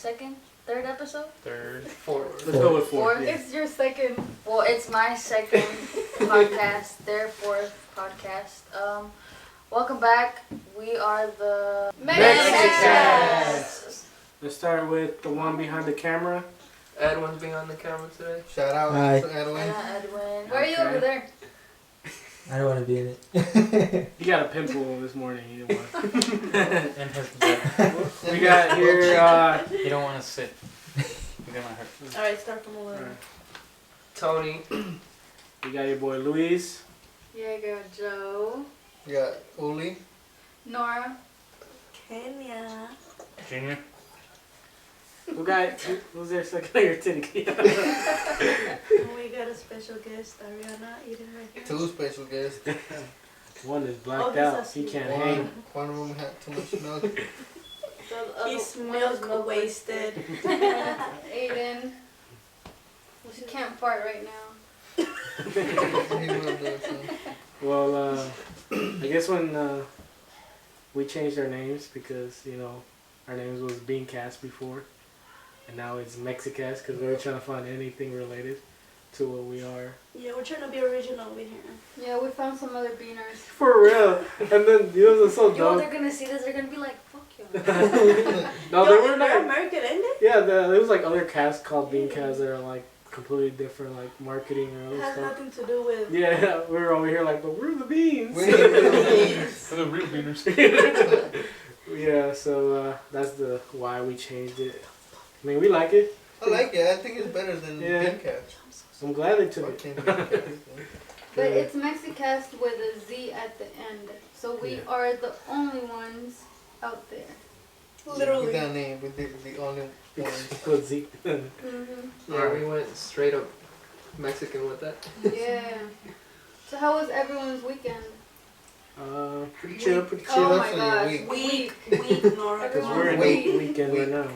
third episode? Fourth. Let's go with fourth. Yeah. It's your second. Well, it's my second podcast, their fourth podcast. Welcome back. We are the MEXICAZT. Let's start with the one behind the camera. Edwin's being on the camera today. Shout out Hi. to Edwin. Edwin. Why are you over there? I don't want to be in it. You got a pimple this morning. You didn't want. And his butt. We got here. You don't want to sit. You're gonna hurt. Alright, start from 11. Tony. We got your boy Luis. Yeah, I got Joe. You got Uli. Nora. Kenya. Junior. Who's there second on your titty? And we got a special guest, Ariana, eating right here. Two special guests. One is blacked Oh, he's out. a He sweet can't boy. hang. One of them had too much milk. He's milk wasted. Aiden. She can't fart right now. He will do it soon. Well, I guess when we changed our names because our names was Beancast before, and now it's MEXICAZT because we were trying to find anything related to what we are. Yeah, we're trying to be original over here. Yeah, we found some other beaners. For real. And then what's so You know dumb? they're gonna see this, they're gonna be like, fuck you. No, Yo, they were they're not. American, ain't they? Yeah, there was like other casts called Beancast that are like completely different, like marketing or It other has stuff. nothing to do with... Yeah, we were over here like, but we're the beans. We're the For the real beaners. Yeah, so that's the why we changed it. I mean, we like it. I like it. I think it's better than Yeah. Beancast. I'm glad they took it. Fucking Beancast. But it's MEXICAZT with a Z at the end. So we Yeah. are the only ones out there. We Literally. got a name. We're the only ones. Good Zeke. Mm-hmm. Yeah, we went straight up Mexican with that. Yeah. So how was everyone's weekend? Pretty chill, pretty Oh chill. my Actually, gosh. Week, Nora. Because Everyone- we're in Week. the weekend right now.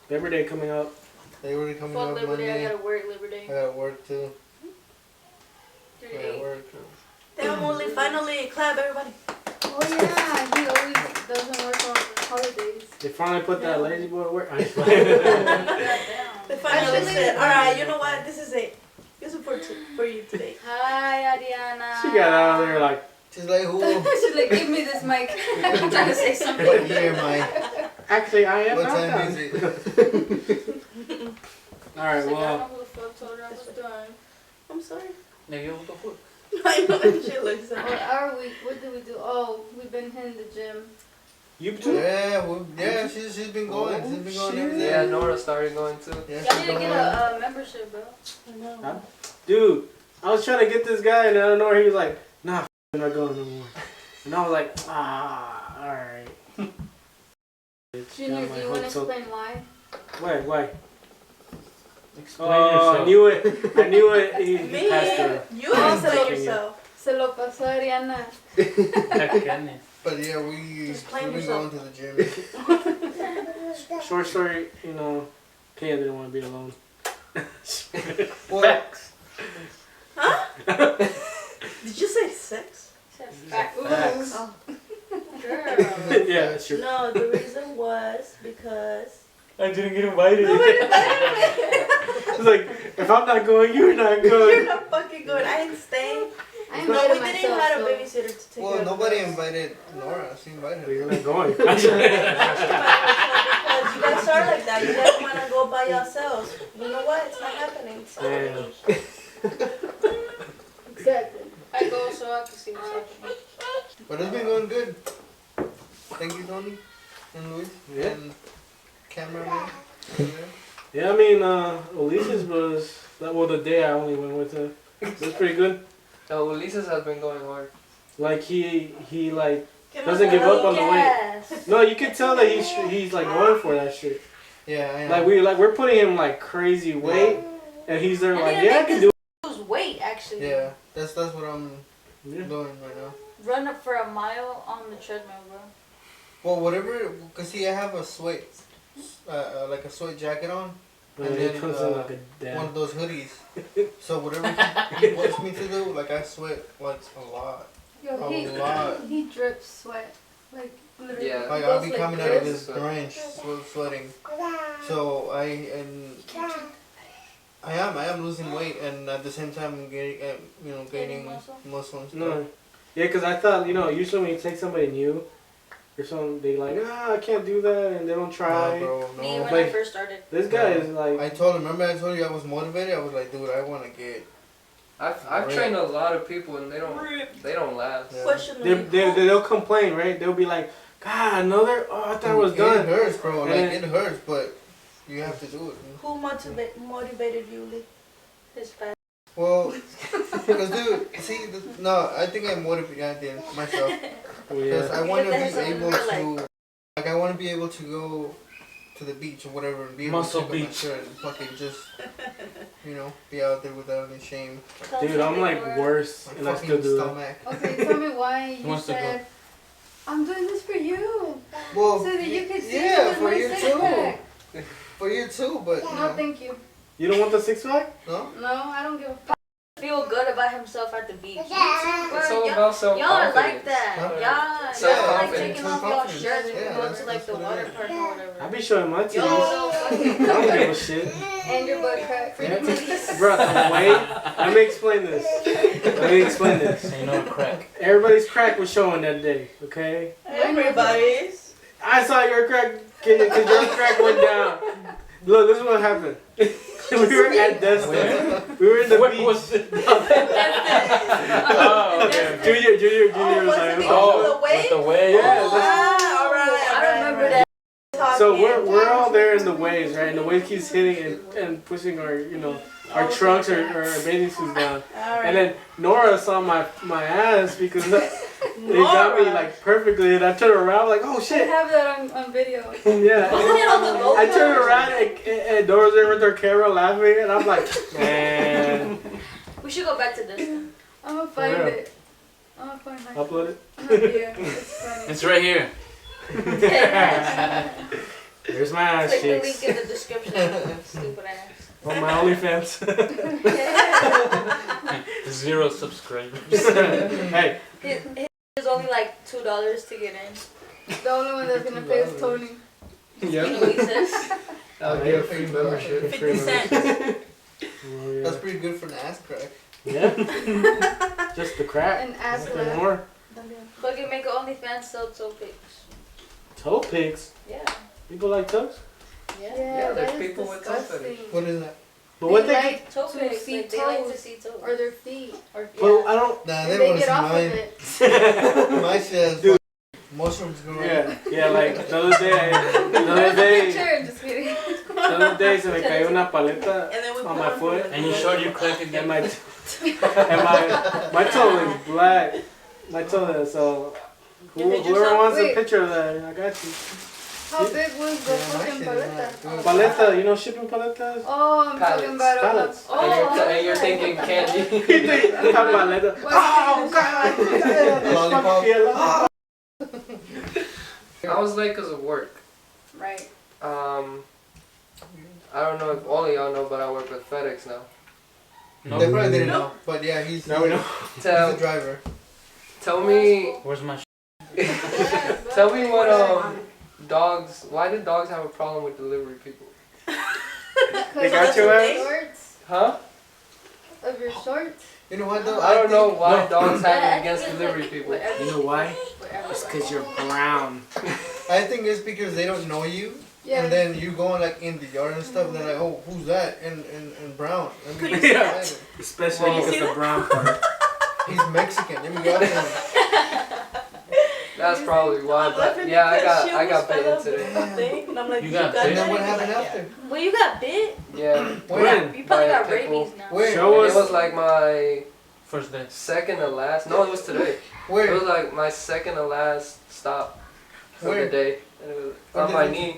Labor Day coming up. They were coming Fuck up Labor Day, I Monday. gotta work Labor Day. I gotta work too. I 38. gotta work. Damn, only finally clap, everybody. Oh yeah, he always doesn't work on holidays. They finally put that lazy boy to work. I just They finally Actually- said, alright, you know what? This is it. This is for you today. Hi, Ariana. She got out of there like, She's like, who? She's like, give me this mic. I'm trying to say something. What year, Mike? actually, I am What not time done. is it? Alright, She's like, I well, don't know who the fuck told her I was done. I'm sorry. Nigga, what the fuck? I know she looks so. What are we? What did we do? Oh, we've been hitting the gym. you too? Yeah, she's been going. She's been going every day. Yeah, Nora started going too. Yeah, Y'all she's need to going. get a membership, bro. I know. Huh? Dude, I was trying to get this guy and I don't know where he was like, nah, I'm not going no more. And I was like, alright. Junior, do you want to explain why? Why? Explain I yourself. knew it. I knew it. He Me? passed her. You Oh, explain so- yourself. Se lo pasó a Ariana. But yeah, Just we've blame been yourself. going to the gym. Short story, Kaya didn't want to be alone. Well, Huh? Did you say sex? Facts. Facts. Oh. Girl. Yeah, that's true. No, the reason was because... I didn't get invited. It's like, if I'm not going, you're not You're going. not fucking good. I ain't staying. I No, invited we didn't myself, have a so- babysitter to take care well, of nobody us. invited Nora. She invited But her. you're not going. Because you guys are like that. You guys want to go by yourselves. You know what? It's not happening. So. Yeah. Exactly. I go so I can see what's happening. But it's been going good. Thank you, Tony and Luis Yeah. and cameraman. Yeah, I mean, Elise's was, the day I only went with her. It was pretty good. No, Ulises has been going hard. Like, he like, Give doesn't us give a up on the weight. Yes. No, you can tell that he's like going for that shit. Yeah, I Like, know. we're putting him like crazy weight, and he's there like, yeah, I can do it. Lose weight, actually. Yeah, that's what I'm Yeah. doing right now. Run up for a mile on the treadmill, bro. Well, whatever, cause see, I have a sweat, like a sweat jacket on, But and it then comes in like a one damn. of those hoodies. So whatever he wants me to do, like I sweat like a lot. Yo, A he, lot. he drips sweat. Like, literally. Yeah. Like He I'll goes be like coming out of this. this drench, sweating. So I am losing weight, and at the same time I'm getting gaining muscle and stuff. No. Yeah, because I thought, usually when you take somebody new or something, they like, I can't do that, and they don't try. No, bro, Me no. when I first started. This guy is like... I told you I was motivated. I was like, dude, I want to get. I've trained a lot of people and they don't last. Yeah. Question me. They'll complain, right? They'll be like, God, another? Oh, I thought it was done. It hurts, bro. Like, And- it hurts, but you have to do it. Who motivated you, Lee? His fat. Well, because, dude, see, I think I motivated myself. Because Yeah. I want to You be have to have able something to, like, I want to be able to go to the beach or whatever and be able Muscle to take off my beach. shirt and fucking just, be out there without any shame. Dude, I'm like worse, My and I fucking still do that. stomach. Okay, tell me why you wants to said, I'm doing this for you. Well, So that you could see yeah, with for my you six too. pack. For you too, but No, thank you. You don't want the six-pack? no. No, I don't give a fuck. Feel good about himself at the beach. It's all about self-confidence. Y'all are like that. Huh? Y'all like Self-confidence. taking off y'all shirts when you Yeah, go that's- to like the that's what it water is. park or whatever. I be showing my titties. Y'all I don't give a shit. And your butt crack. Yeah. Bro, the way... Let me explain this. Ain't no crack. Everybody's crack was showing that day, okay? Everybody's. I saw your crack, because your crack went down. Look, this is what happened. We were at Destin. We were in the What beach. was it? Oh, okay. Junior was was like, it oh. the way? With the way? Yeah, that's- Alright. I remember that. So we're all there in the waves, right? And the wave keeps hitting and pushing our trunks or our bathing suits down. And then Nora saw my ass because it got me like perfectly, and I turned around like, oh I shit. have that on video. Yeah. Wasn't it on the GoPro? I turned around and Nora's there with her camera laughing, and I'm like, man. We should go back to this. I'm gonna find Yeah. it. I'm gonna find it. Upload it. Yeah, it's funny. It's right here. There's my ass Click the link cheeks in the description. Stupid ass. on my OnlyFans. 0 subscribers. Hey, His is only like $2 to get in. The only one that's gonna pay is Tony. Yep. Luis's. I'll get a free membership. 50 cents. oh, yeah. That's pretty good for an ass crack. Yeah. Just the crack. And ass Nothing laugh. more. Fucking make an OnlyFans sell toe pics. Toe pics. Yeah. People like toes. Yeah. Yeah, there's that is people with toe disgusting. What is that? But what They they like Toe to pics. see Like, they like to toes. see toes. Or their feet. Or, Well, I don't. Nah, And they they want to get see off of mine. it. My shit has mushrooms growing. Yeah, like the other day, Picture, just kidding. the other day se me cayó una paleta And then we on put my on foot, And you showed your crack and again. my toe is black. My toe is so. Did you Whoever some- wants a wait. picture of that, I got you. How big was the Yeah, my fucking shit is paleta? not good. Paleta, you know shipping paletas? Oh, I'm talking about Pallets. And you're thinking candy. You think paleta? Oh God! Lollipop. Yeah, I was late because of work. Right. I don't know if all of y'all know, but I work with FedEx now. They probably didn't know, but yeah, he's Now we know. he's a driver. Tell me Where's my Tell me what dogs. Why do dogs have a problem with delivery people? They got your ass? Shorts? Huh? Of your shorts? You know what though? I don't know why No. dogs have Yeah, it against I think it's delivery like people. whatever. You know why? Whatever. It's because you're brown. I think it's because they don't know you, Yeah. and then you going like in the yard and stuff. And they're like, oh, who's that? And brown. I mean, Yeah. Especially Well, because the brown part. he's Mexican. Let me go after him. That's probably why. But yeah, I got bitten today. And I'm like, You got got bit? And then what that? happened He's like, after? Well, you got bit. Yeah. When? You probably By a got pit bull. rabies now. Where? Show And us. it was like my first day? second to last. No, it was today. It Where? was like my second to last stop for Where? the day. And it was Where on did my it- knee.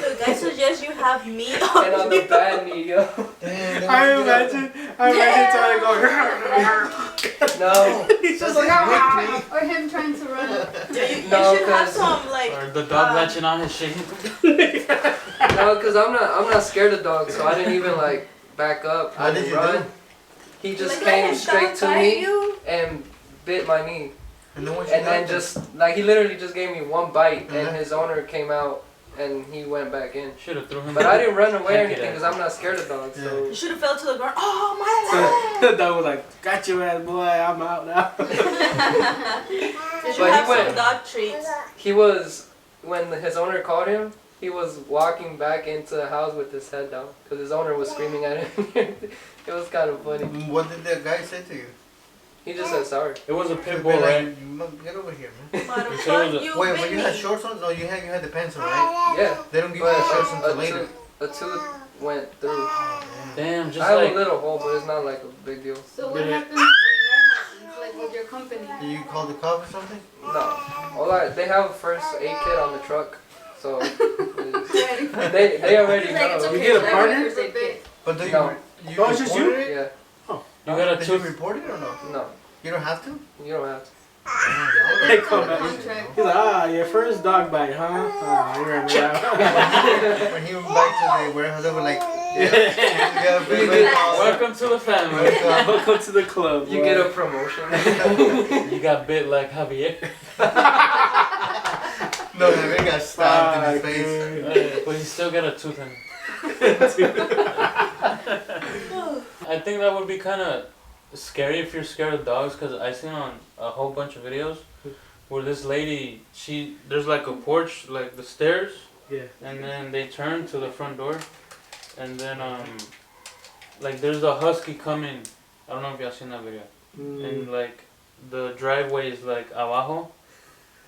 Look, I suggest you have me And on on the you. bad knee, yo. Damn, they I want you to imagine Tony going. No. He's just like, Or him trying to run. Yeah, you No, should have 'cause- some like. Or the dog latching on his shit? No, cause I'm not scared of dogs, so I didn't even like back up. I What did didn't you run. do? He just like, let came him straight to bite me you. and bit my knee. And then what you And then got? just like he literally just gave me one bite, and Mhm. his owner came out and he went back in. Should have threw him. But I didn't run away or Can't get anything it. because I'm not scared of dogs. So You should have fell to the ground. Oh, my So the dog was like, got your ass, boy. I'm out now. Did you But he have went- some dog treats? he was, when his owner called him, he was walking back into the house with his head down because his owner was screaming at him. It was kind of funny. What did the guy say to you? He just said sorry. It was a He'd pit be bull, like, right? Get over here, man. Motherfucker, you Wait, bit when you me. had shorts on? No, you had the pants on, right? Yeah, They don't give you but the shorts until later. a tooth went through. Damn, just I have like. a little hole, but it's not like a big deal. So what Yeah. happens when that happens, like with your company? Did you call the cops or something? No, they have a first aid kit on the truck, so they already Like, it's know. You okay, get a so partner? everyone's a kid. But do you, No. you Oh, it's just reported you? it? Yeah, You got a Did you tooth. report it or no? no, You don't have to? you don't have to. They come back. Contract. He's like, your first dog bite, huh? Oh, you remember that? When he went back to the warehouse, they were like, Yeah. yeah, big red balls. Welcome to the family. Welcome to the club. You boy. get a promotion. You got bit like Javier. No, they got stabbed in his Fuck, face. dude. But he still got a tooth in I think that would be kind of scary if you're scared of dogs, because I seen on a whole bunch of videos where this lady, there's like a porch, like the stairs, Yeah. and then they turn to the front door, and then like there's a husky coming. I don't know if y'all seen that video. And like the driveway is like abajo,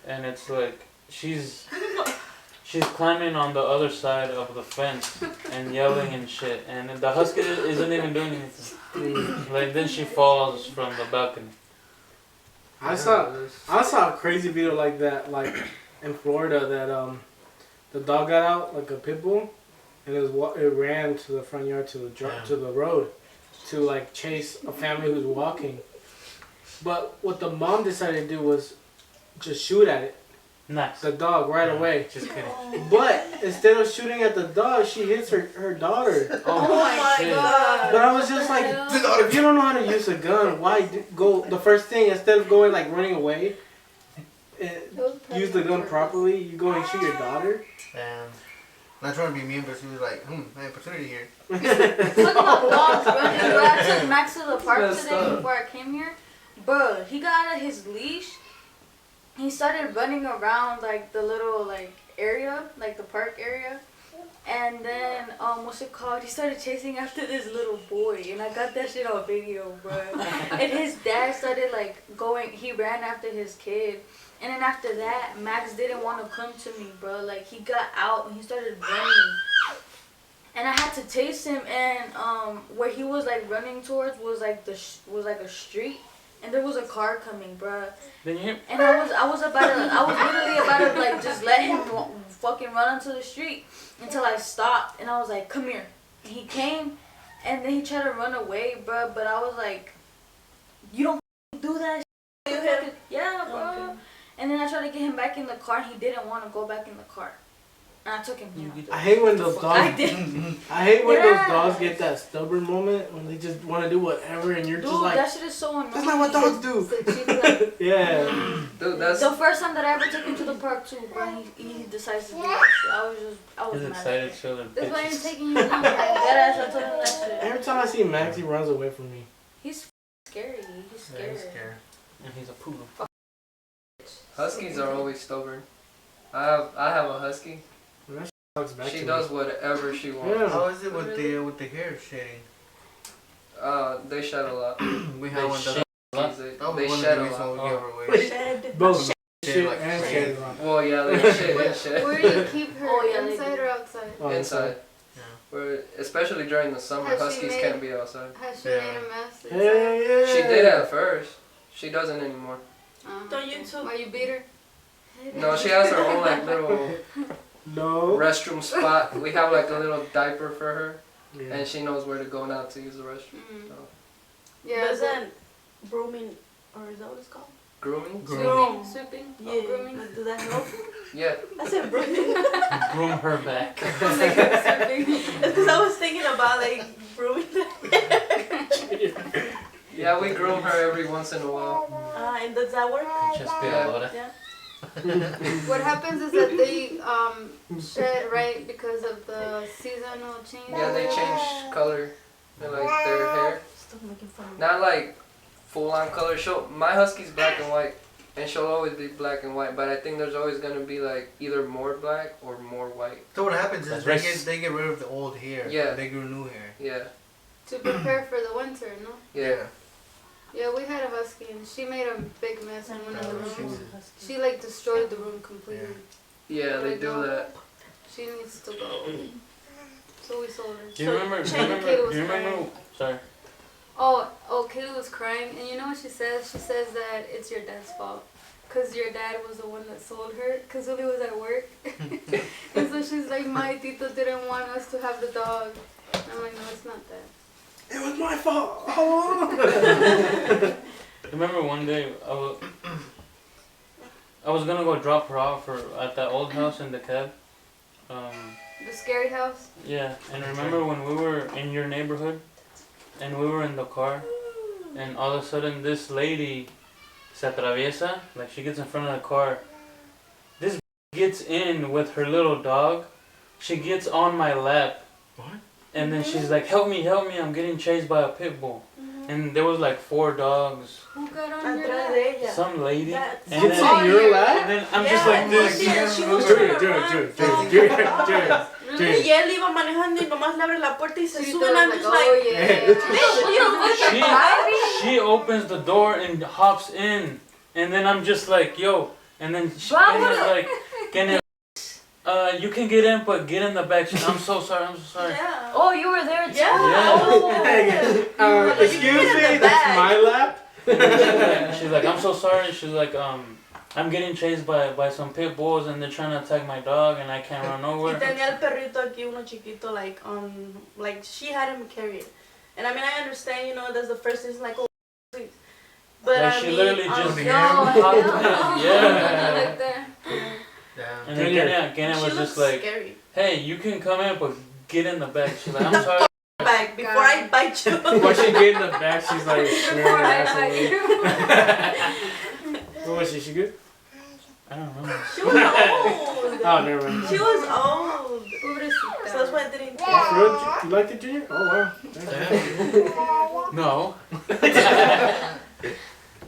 and it's like she's climbing on the other side of the fence and yelling and shit, and the husky isn't even doing anything. Like then she falls from the balcony. I saw a crazy video like that, like in Florida, that the dog got out like a pit bull, and it ran to the front yard to the road to like chase a family who's walking. But what the mom decided to do was just shoot at it, Nice. the dog, right away. Just kidding. But instead of shooting at the dog, she hits her daughter. Oh my shit. god. But I was just like, if you don't know how to use a gun, why go the first thing instead of going like running away? Use the gun properly. You go and shoot your daughter. And not trying to be mean, but she was like, my opportunity here. Talking about dogs, bro. Bro, I took Max to the park Messed today up. before I came here. Bro, he got out of his leash. He started running around like the little like area, like the park area. And then what's it called? He started chasing after this little boy, and I got that shit on video, bro. And his dad started like going. He ran after his kid. And then after that, Max didn't want to come to me, bro. Like, he got out and he started running. And I had to chase him, and where he was like running towards was like a street, and there was a car coming, bro. Then you And I was literally about to like just let him fucking run onto the street until I stopped, and I was like, come here. And he came, and then he tried to run away, bro. But I was like, you don't do that. You hit him? Yeah, bro. Okay. And then I tried to get him back in the car. He didn't want to go back in the car. And I took him down. I hate when those I dogs. did. I hate when those Yeah. dogs get that stubborn moment when they just want to do whatever, and you're Dude, just like, that shit is so annoying. that's not what dogs do. Yeah. Dude, that's The first time that I ever took him to the park too, bro, he decides to do that shit. I was he's mad. excited children. That's why I'm taking you down. Like, that ass, I told him that shit. Every time I see Max, he runs away from me. He's scary. He's scary. And he's a poodle. Huskies are always stubborn. I have a husky. Talks back to She me. does whatever she wants. Yeah. How is it with the hair shedding? They shed a lot. We have one shit. that They was one of shed the a reasons lot. we gave her away. Shed. Both Shit shit like and crazy. shit. Well, yeah, they shed. Where do you keep her? Oh, yeah, they Inside do. or outside? Oh, Inside. Yeah. Where, especially during the summer, Has she huskies made- can't be outside. Has she Yeah. made a mess? Hell yeah. She did at first. She doesn't anymore. Don't you too? Why you beat her? No, she has her own like little No. restroom spot. We have like a little diaper for her, Yeah. and she knows where to go now to use the restroom. Mm. So, Yeah. Doesn't grooming, or is that what it's called? grooming? Groom. Sweeping? Yeah. Oh, grooming? Does that help? Yeah. I said grooming. Groom her back. It's because I was thinking about like grooming. Yeah, we groom her every once in a while. And does that work? Just be a Yeah. What happens is that they shed, right, because of the seasonal change. Yeah, they change color. They like their hair. Stop making fun of me. Not like full on color. My husky's black and white, and she'll always be black and white. But I think there's always gonna be like either more black or more white. So what happens is That's they get rid of the old hair. Yeah. They grew new hair. Yeah, To prepare for the winter, no? yeah. Yeah, we had a husky and she made a big mess in one of the Oh, rooms. She like destroyed the room completely. Yeah, they do that. She needs to go. So we sold her. Do you remember? Do you Shane remember? Kate Do was you remember? crying. Sorry. Oh, Kayla was crying, and you know what she says? She says that it's your dad's fault. Because your dad was the one that sold her, because Uli was at work. And so she's like, my Tito didn't want us to have the dog. And I'm like, no, it's not that. It was my fault all along. Remember one day I was gonna go drop her off at that old house in the cab. The scary house? Yeah, and remember when we were in your neighborhood and we were in the car and all of a sudden this lady se atraviesa, like she gets in front of the car. This gets in with her little dog. She gets on my lap. What? And then she's like, help me, I'm getting chased by a pit bull. And there was like 4 dogs. Who got on your Atrás lap? de ella. Some lady. That's- And It's then, in your and lap? then I'm Yeah, just like this. yeah, she was Dude, trying to dude, run. dude. Y él iba manejando y nomás le abre la puerta y se She sube was and I'm like, just oh like, yeah. bitch, you know what? She opens the door and hops in, and then I'm just like, yo, and then she's like, can it, you can get in, but get in the back. I'm so sorry. Yeah. Oh, you were there too? Yeah. Oh. Excuse me, that's my lap. She's like, I'm so sorry. She's like, I'm getting chased by some pit bulls and they're trying to attack my dog and I can't run Y over. tenía el perrito aquí, uno chiquito, like she had him carried. And I mean, I understand, you know, that's the first thing, like, oh, please. But Like I she mean, literally just Yo, hopped yeah. in. Yeah. Like that. Damn. And then Kenya she was looks just like, scary. hey, you can come in, but get in the back. She's like, I'm sorry. Back before I bite you. When she get in the back, she's like Before smearing her I ass bite away. you. What was she? She good? I don't know. She was old. Oh, never mind. She was old. Pobrecita. So that's why I didn't. Oh, for real? You liked it, Junior? Oh, wow. No.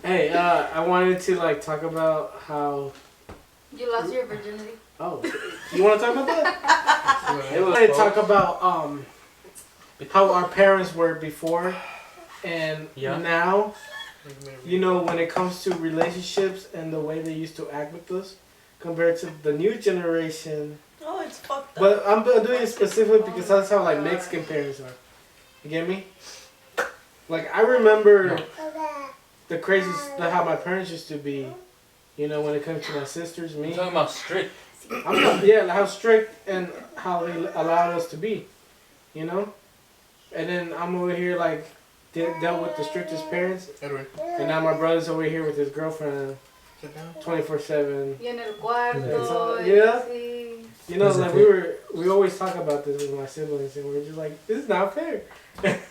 Hey, I wanted to like talk about how. You lost your virginity. Oh, you want to talk about that? I wanted to talk about how our parents were before and Yeah. now. You know, when it comes to relationships and the way they used to act with us, compared to the new generation. Oh, it's fucked up. But I'm doing it specifically because that's how like Mexican parents are. You get me? Like I remember the crazy how my parents used to be. You know, when it comes to my sisters, me. I'm talking about strict. Yeah, how strict and how they allowed us to be. You know? And then I'm over here like dealt with the strictest parents. Edward, And now my brother's over here with his girlfriend sit down. 24/7. Y en el cuarto. Yeah. Sí. You know, like we always talk about this with my siblings, and we're just like, this is not fair.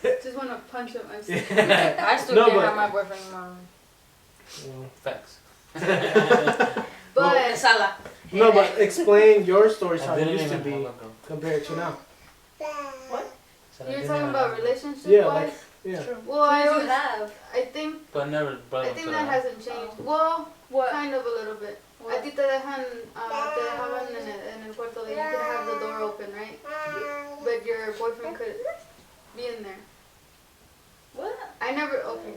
Just want to punch him. I'm sorry. Yeah. I still No, can't but- have my boyfriend mom. Well, Facts. But Sala. no, but explain your stories how I it didn't used to even be have a girl. compared to now. Said I you're didn't talking even about have a girl. relationship Yeah, wise? like yeah. Well, I You always have. I think But never brought I them think to that the hasn't changed. Well, What? kind of a little bit. A ti te dejaban en el cuarto that you could have the door open, right? But your boyfriend could be in there. What? I never. Okay.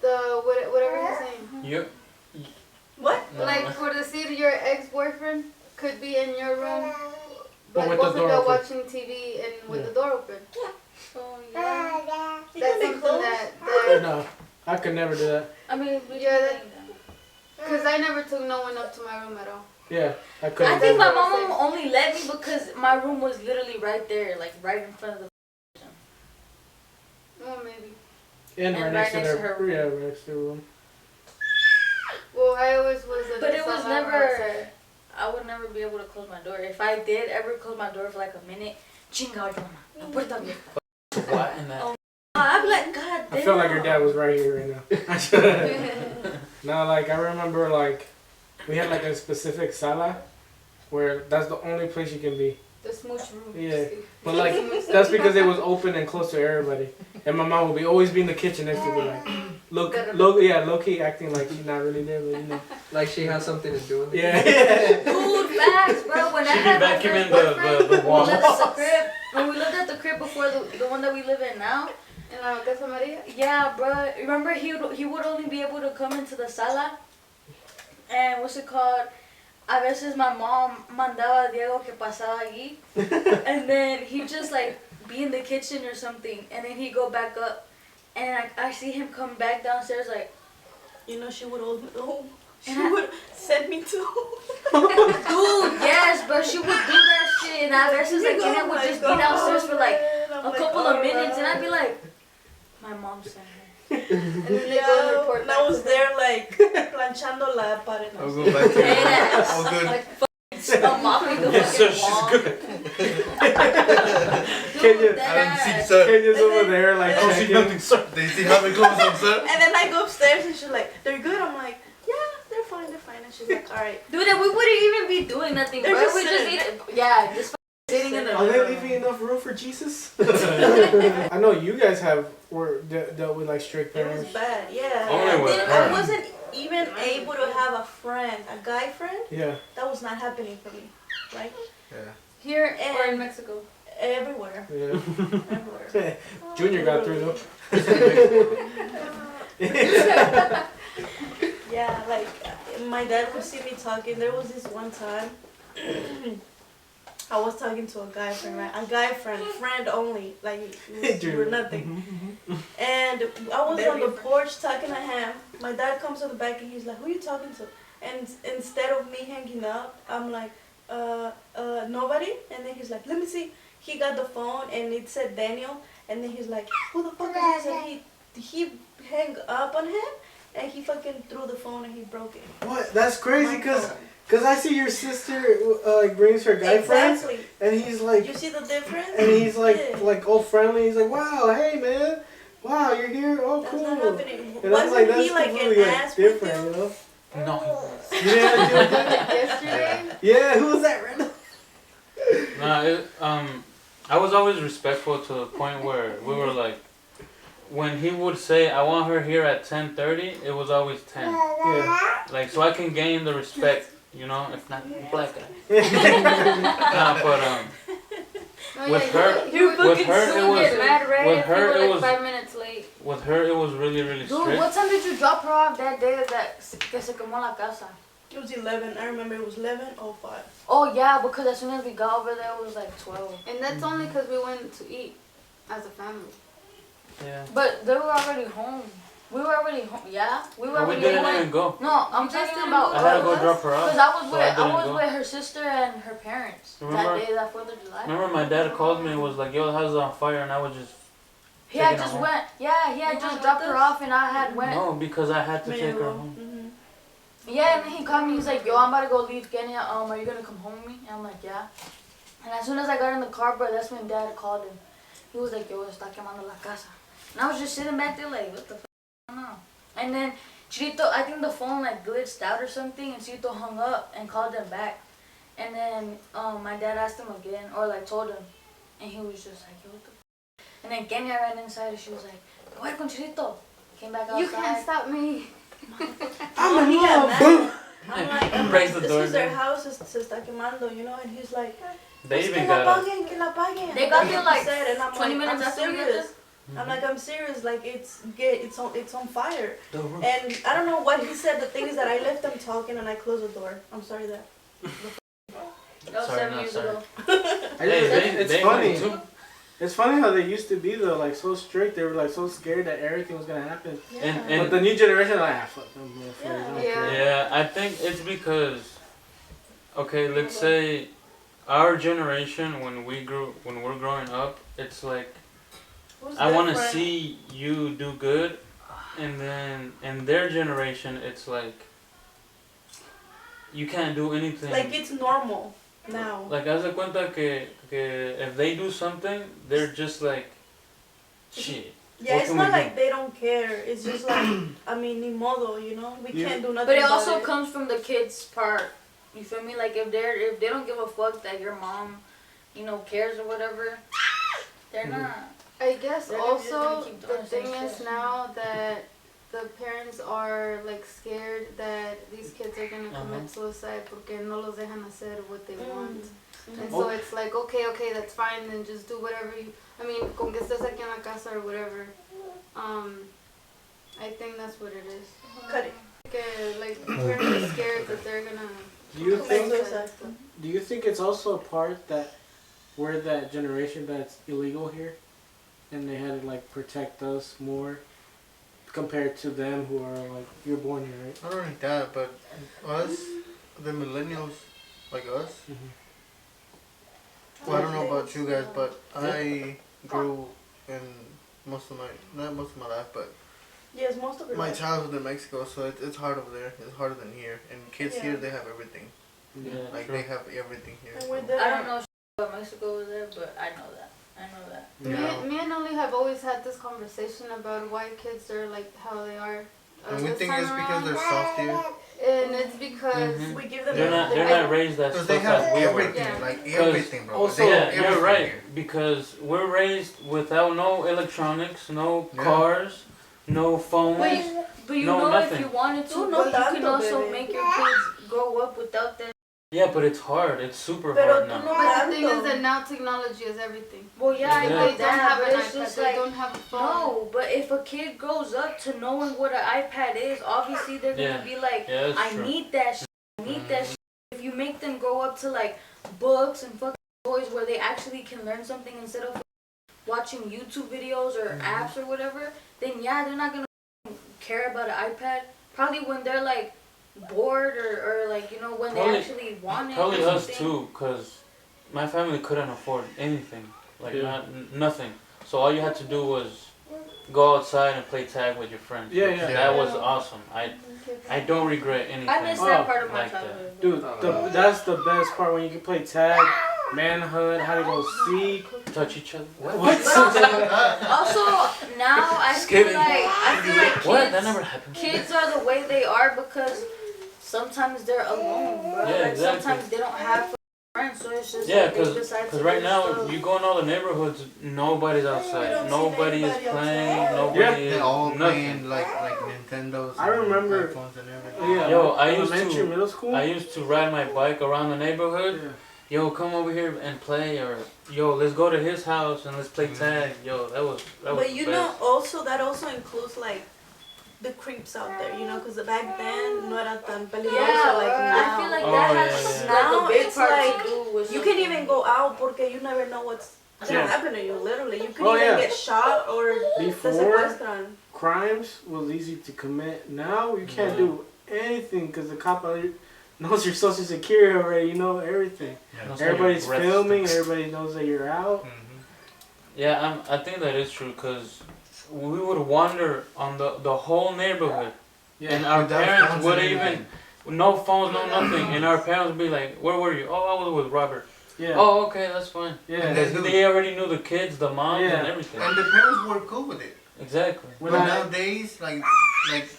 Whatever he's saying. You. What? No, Like no. for decir, your ex-boyfriend could be in your room, but with the both of door you open. watching TV and with Yeah. the door open. So yeah, You that's can be something close. that No, I could never do that. I mean, Yeah, because I never took no one up to my room at all. Yeah, I couldn't. I think do my that. mom only let me because my room was literally right there, like right in front of the. Well, maybe. And right next to their her room. yeah, right next to their room. Well, I always was. But it was outside. never. I would never be able to close my door. If I did ever close my door for like a minute, chinga, la puerta abierta. What in that? Oh. I'm like, God damn. I felt like your dad was right here right now. No, like I remember like we had like a specific sala where that's the only place you can be. The smooch room. Yeah. But like that's because it was open and close to everybody. And my mom would always be in the kitchen next to me like low key acting like she's not really there, but you know. Like she has something to do with it. Yeah. Dude, facts, bro. When I She be had my vacuuming first boyfriend, the walls. when we lived at the crib before the one that we live in now. En la Casa María. Yeah, bro. Remember he would only be able to come into the sala. And what's it called? A veces my mom mandaba a Diego que pasaba allí. And then he'd just like be in the kitchen or something. And then he'd go back up. And I see him come back downstairs like, You know, she would hold me home. She And I- would send me to. dude, yes, bro. She would do that shit. And a veces like Kenya would just be downstairs for like a couple of minutes. And I'd be like, my mom sent her. And then they go and report and I back was to there like planchando la pared. I'll go back to Yes. all good. Like, I'm mopping the Yes, sir, fucking she's wall. good. Dude, I didn't see, that sir. Kenya's over there like Oh, she checking. nothing, sir. They see how it goes up, sir. And then I go upstairs and she's like, "They're good." I'm like, "Yeah, they're fine, they're fine." And she's like, "All right." Dude, and we wouldn't even be doing nothing, They're bro. just We just sitting. just sitting in the Are they living leaving room. enough room for Jesus? I know you guys dealt with like strict It was parents. bad, yeah. Only And with then her. I wasn't even able to have a friend, a guy friend. Yeah. That was not happening for me, right? Yeah. Here or in And- Mexico. Everywhere, Yeah. everywhere. Junior got through though. Yeah, like my dad would see me talking. There was this one time I was talking to a guy friend, right? A guy friend, friend only, like we were nothing. And I was on the porch talking to him. My dad comes to the back and he's like, "Who are you talking to?" And instead of me hanging up, I'm like, nobody. And then he's like, "Let me see." He got the phone and it said Daniel. And then he's like, "Who the fuck is this?" And he hung up on him and he fucking threw the phone and he broke it. What? That's crazy, My cause phone. I see your sister like brings her guy friends, Exactly. and he's like, You see the difference? and he's like Yeah. like all friendly. He's like, "Wow, hey man, wow, you're here. Oh, That's cool." not happening. And I'm Wasn't like, that's he like an completely ass with different, you you? know? No. You didn't have to deal with that? Yesterday. Yeah, who was that, Randall? Nah, I was always respectful to the point where we were like, when he would say, "I want her here at 10:30," it was always 10. Yeah. Like, so I can gain the respect, you know, if not black guy. Nah, but No, With yeah, her- you would with her, it was- get mad right with if her, you were it like was- 5 minutes late. with her it was really, really Dude, strict. what time did you drop her off that day que se quemó la casa? It was 11. I remember it was 11:05. Oh yeah, because as soon as we got over there, it was like 12. And that's only because we went to eat as a family. Yeah. But they were already home. We were already home. Yeah, we were But we already didn't home. even go. No, I'm You just talking didn't about. go I had to go us? drop her Because off. I was so with I didn't go. her sister and her parents Remember- that day, that 4th of July. Remember my dad called me and was like, "Yo, the house is on fire," and I was just He had taking her just home. went. Yeah, he had You just went dropped with her us? off, and I had went. no, because I had to take her home. Mm-hmm. Yeah, and then he called me. He's like, "Yo, I'm about to go leave Kenya. Are you gonna come home with me?" And I'm like, "Yeah." And as soon as I got in the car, bro, that's when Dad called him. He was like, "Yo, está quemando la casa." And I was just sitting back there like, "What the fuck?" I don't know. And then Chirito, I think the phone like glitched out or something, and Chirito hung up and called them back. And then my dad asked him again, or like told him, and he was just like, "Yo, what the fuck?" And then Kenya ran inside, and she was like, "What con Chirito?" Came back outside. You can't stop me. I'm in He got love. mad. Boom. I'm Breaks like, the this door is their down. house, se está quemando, you know? And he's like, They "Pues even que la got us. paguen, que la paguen." They got That's there what he like said, and I'm 20 like, minutes I'm after we got serious. there. I'm like, I'm serious, like it's on fire. And I don't know what he said. The thing is that I left them talking and I closed the door. I'm sorry that. That was Sorry, 7 not years sorry. ago. It's they funny. went too. It's funny how they used to be though, like so strict. They were like so scared that everything was gonna happen. And- But the new generation, like, fuck them, motherfuckers, I don't Yeah. care." Yeah, I think it's because, okay, let's say our generation when we're growing up, it's like Who's I want to different? see you do good, and then in their generation, it's like you can't do anything. Like it's normal now. Like haz de cuenta que if they do something, they're just like, shit. Yeah, What it's can not we like they don't care. It's just like, I mean, ni modo, you know? We Yeah. can't do nothing But it about also it. comes from the kids' part. You feel me? Like if they don't give a fuck that your mom, cares or whatever, they're not. I guess They're just gonna also keep doing the the same thing is shit. now that the parents are like scared that these kids are gonna commit suicide porque no los dejan hacer what they want. And so it's like, okay, that's fine, then just do whatever you, I mean, con que estés aquí en la casa or whatever. I think that's what it is. Cut it. Like parents are scared that they're gonna Do you Commit think? suicide. Do you think it's also a part that we're that generation that's illegal here, and they had to like protect us more compared to them who are like you're born here, right? I don't think that, but us, the millennials, like us. Well, I don't know about you guys, but I grew in not most of my life, but Yes, most of it. my childhood in Mexico, so it's hard over there. It's harder than here. And kids Yeah. here, they have everything. Yeah, Like true. they have everything here. And we're so. there. I don't know about Mexico over there, but I know that. Yeah. Me and Oli have always had this conversation about why kids are like how they are. And we this think time it's because around. they're soft here. And it's because Mhm. We give them They're not everything. raised that Because stuff they have that we were. everything, Yeah. like 'Cause everything, bro. also- They have Yeah, you're everything right. here. Because we're raised without no electronics, no Yeah. cars, no phones. Wait, but you No, know nothing. if you wanted to, No, but you can tanto, also baby. make your kids grow up without that. Yeah, but it's hard. It's super Pero hard tú now. no But the thing tanto. is that now technology is everything. Well, yeah, I Yeah. know They don't that, have but an it's iPad. just They like, don't have a phone. no, but if a kid grows up to knowing what an iPad is, obviously they're gonna Yeah. be like, Yeah, that's I true. need that shit. I need that shit. If you make them grow up to like books and fucking toys where they actually can learn something instead of watching YouTube videos or apps or whatever, then yeah, they're not gonna care about an iPad. Probably when they're like bored or like when Probably- they actually want it. Probably or us something. too, because my family couldn't afford anything, like Yeah. nothing. So all you had to do was go outside and play tag with your friends. Yeah, which yeah. That was awesome. I don't regret anything. I miss Oh, that part of my like that. childhood. Dude, that's the best part when you can play tag, manhunt, how to go seek. Touch each other. What? Also, now I Just feel kidding. like What? That never happened. kids are the way they are because sometimes they're alone, bro. Yeah, like exactly. sometimes they don't have friends, so it's just Yeah, like they decide to right do now stuff. you go in all the neighborhoods, nobody's We outside. don't see Nobody is anybody playing. outside. Nobody Yeah. is They're all nothing. playing like Nintendos. I remember- And iPhones and everything. Yeah, Yo, I used elementary, to- middle school. I used to ride my bike around the neighborhood. Yeah. Yo, come over here and play, or yo, let's go to his house and let's play tag. Yo, that was But the you best. know, also that also includes like the creeps out there, because back then no era tan peligroso Yeah, like bro, now. I feel like Oh, that yeah, has yeah. like Now a big it's part like, to do with You can't even go out porque you never know what's gonna Yeah. happen to you. Literally, you could Oh, even yeah. get shot or te Before, secuestran. crimes was easy to commit. Now you can't do anything because the cop already knows your social security already. You know everything. That's how you Everybody's register. filming. Everybody knows that you're out. Yeah, I think that is true because we would wander on the whole neighborhood, and our Without parents phones would and even everything. no phones, no nothing, and our parents would be like, "Where were you? Oh, I was with Robert. Yeah. Oh, okay, that's fine." Yeah. And Because they already knew the kids, the moms, Yeah. and everything. And the parents were cool with it. Exactly. When But I- nowadays, like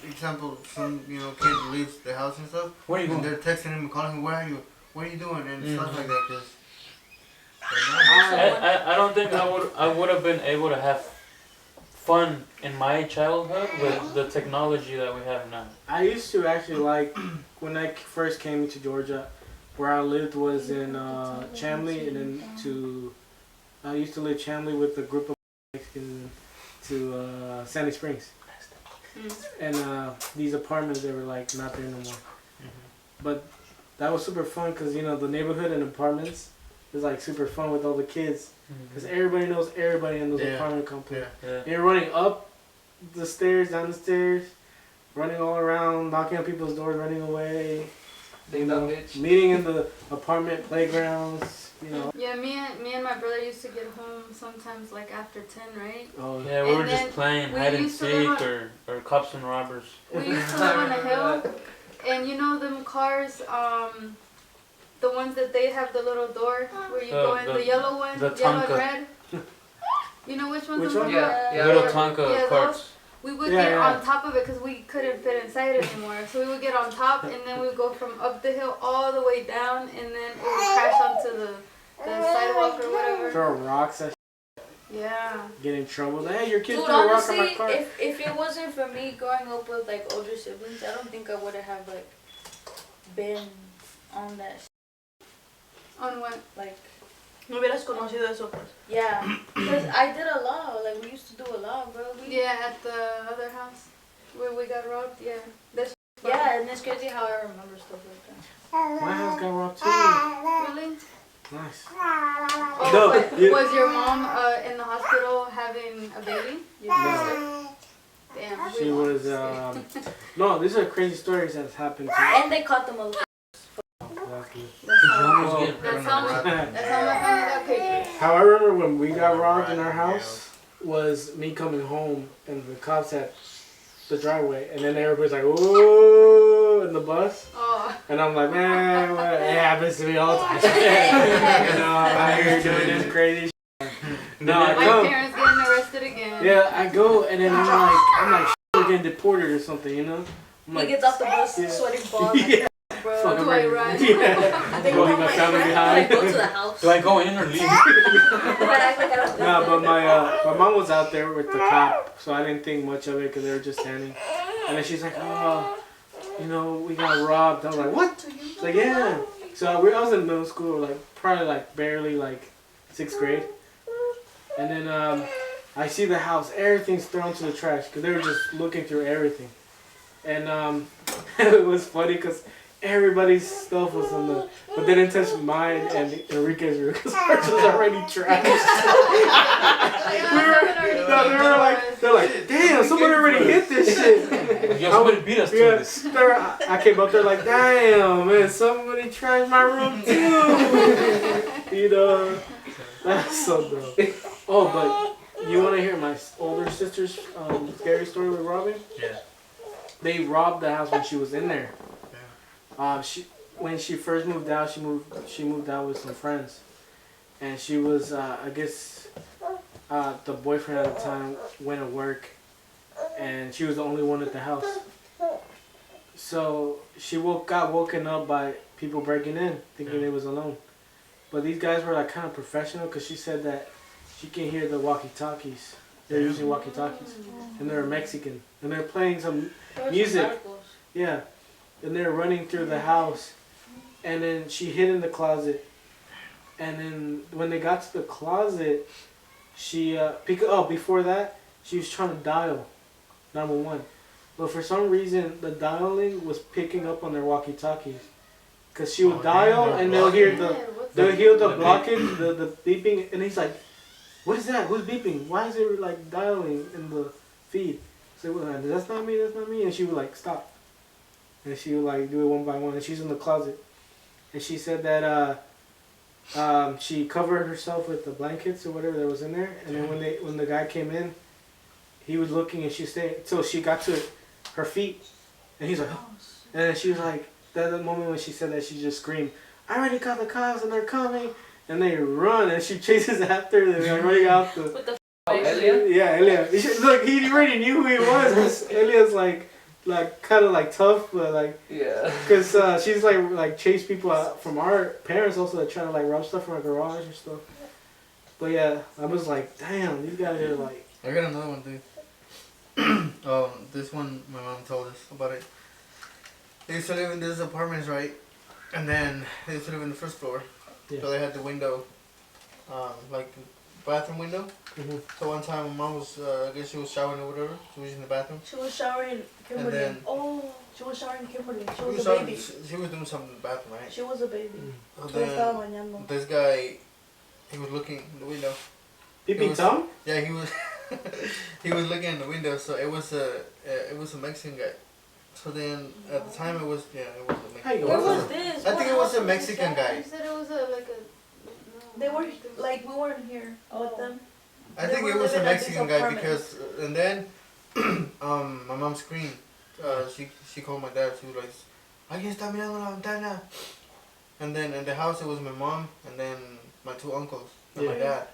example, some kid leaves the house and stuff, Where are you and going? they're texting him and calling him, "Where are you? What are you doing?" and stuff like that. Cause I don't think I would have been able to have fun in my childhood with the technology that we have now. I used to actually like when I first came to Georgia. Where I lived was in Chamblee, and then I used to live Chamblee with a group of Mexicans to Sandy Springs, and these apartments they were like not there no more. But that was super fun because the neighborhood and apartments is like super fun with all the kids because everybody knows everybody in those Yeah. apartment complexes. yeah. Yeah. And you're running up the stairs, down the stairs, running all around, knocking on people's doors, running away. Ding dong bitch. Meeting in the apartment playgrounds, Yeah, me and my brother used to get home sometimes like after 10, right? Oh, Yeah, we And were just then playing we hide and used to live seek or cops and robbers. We used to live on a hill, and you know them cars, the ones that they have the little door where you go in, the yellow one, the yellow and Tonka. red. You know which one Which the one? Yeah. Little Yeah, Tonka those- carts. We would Yeah, get yeah. on top of it because we couldn't fit inside it anymore. So we would get on top and then we would go from up the hill all the way down and then it would crash onto the sidewalk or whatever. Throw rocks at Yeah. get in trouble. Hey, your kid Dude, threw a rock on honestly, my car. if it wasn't for me growing up with like older siblings, I don't think I would have like been on that. On what? Like, No hubieras conocido eso, pues. yeah, because I did a lot. Like we used to do a lot, bro. Yeah, at the other house where we got robbed. Yeah. That's Yeah, and it's crazy how I remember stuff like that. My house got robbed too. really. Nice. Oh, No, but you- was your mom in the hospital having a baby? Your sister? Damn. She was, no, these are crazy stories that's happened to And they caught the motherfucker. Exactly. That's how, Well, that's how my family got paid. How I remember when we got robbed in our house was me coming home and the cops had the driveway and then everybody's like, "Ooh!" in the bus. Oh. And I'm like, man, it happens to me all the time. You know, I'm out here doing this crazy shit. No, I My come. parents getting arrested again. Yeah, I go and then I'm like, we're getting deported or something, you know? I'm He like, gets off the bus, yeah. sweating balls. Yeah. Like, bro. Fucking Do I run? Yeah. They Leaving call my my family friend, behind. Go to the house. Do I go in or leave? But act like I don't No, live but there. my mom was out there with the cop, so I didn't think much of it because they were just standing. And then she's like, "Oh, you know, we got robbed." I was like, "What?" She's like, "Yeah." So I was in middle school, like probably like barely like 6th grade. And then I see the house, everything's thrown to the trash because they were just looking through everything. And it was funny because everybody's stuff was on the, but they didn't touch mine and Enrique's room because ours was already trashed. They're like, damn, somebody already hit this shit. Yo, somebody beat us to Yeah, this. I came up there like, damn, man, somebody trashed my room too. You know, that's so dumb. Oh, but you want to hear my older sister's scary story with robbing? Yeah. They robbed the house when she was in there. When she first moved out, she moved out with some friends, and she was I guess the boyfriend at the time went to work, and she was the only one at the house. So she got woken up by people breaking in, thinking they was alone. But these guys were like kind of professional because she said that she can hear the walkie-talkies. They're using walkie-talkies, and they're Mexican, and they're playing some music. Yeah, and they're running through the house, and then she hid in the closet. And then when they got to the closet, she before that she was trying to dial 911, but for some reason the dialing was picking up on their walkie-talkies, cause she would dial and they'll hear the blockage, the beeping, and he's like, "What is that? Who's beeping? Why is it like dialing in the feed?" So well, that's not me, and she would like stop. And she would like do it one by one, and she's in the closet. And she said that she covered herself with the blankets or whatever that was in there. And then when the guy came in, he was looking, and she stayed. So she got to her feet, and he's like, oh. And then she was like, that moment when she said that, she just screamed, "I already called the cops and they're coming." And they run, and she chases after them, like running out the. What the Elia? Yeah, Elia. Look, he already knew who he was. 'Cause Elia's like kind of like tough, but like, Yeah. cause she's like chase people out from our parents also that trying to like rob stuff from our garage or stuff. But yeah, I was like, damn, these guys are like. I got another one, dude. This one my mom told us about it. They used to live in these apartments, right? And then they used to live in the first floor. Yeah. So they had the window, like the bathroom window. Mhm. So one time my mom was, I guess she was showering or whatever. She was in the bathroom. She was showering Kimberly. then- She was showering Kimberly. She She was was, a baby. she was doing something in the bathroom, right? She was a baby. So She estaba then bañando. this guy, he was looking in the window. Pee Tom? Yeah, he was. He was looking in the window. So it was a Mexican guy. So then at the time it was a Mexican. How you Where going? was this? I think What it was house a Mexican guy. You said it was like a. They were like we weren't here with them. I They think were it was a living at this Mexican guy apartment. because, and then, my mom screamed. She called my dad. She was like, "Alguien está mirando la ventana." And then in the house it was my mom and then my two uncles and my Yeah. dad.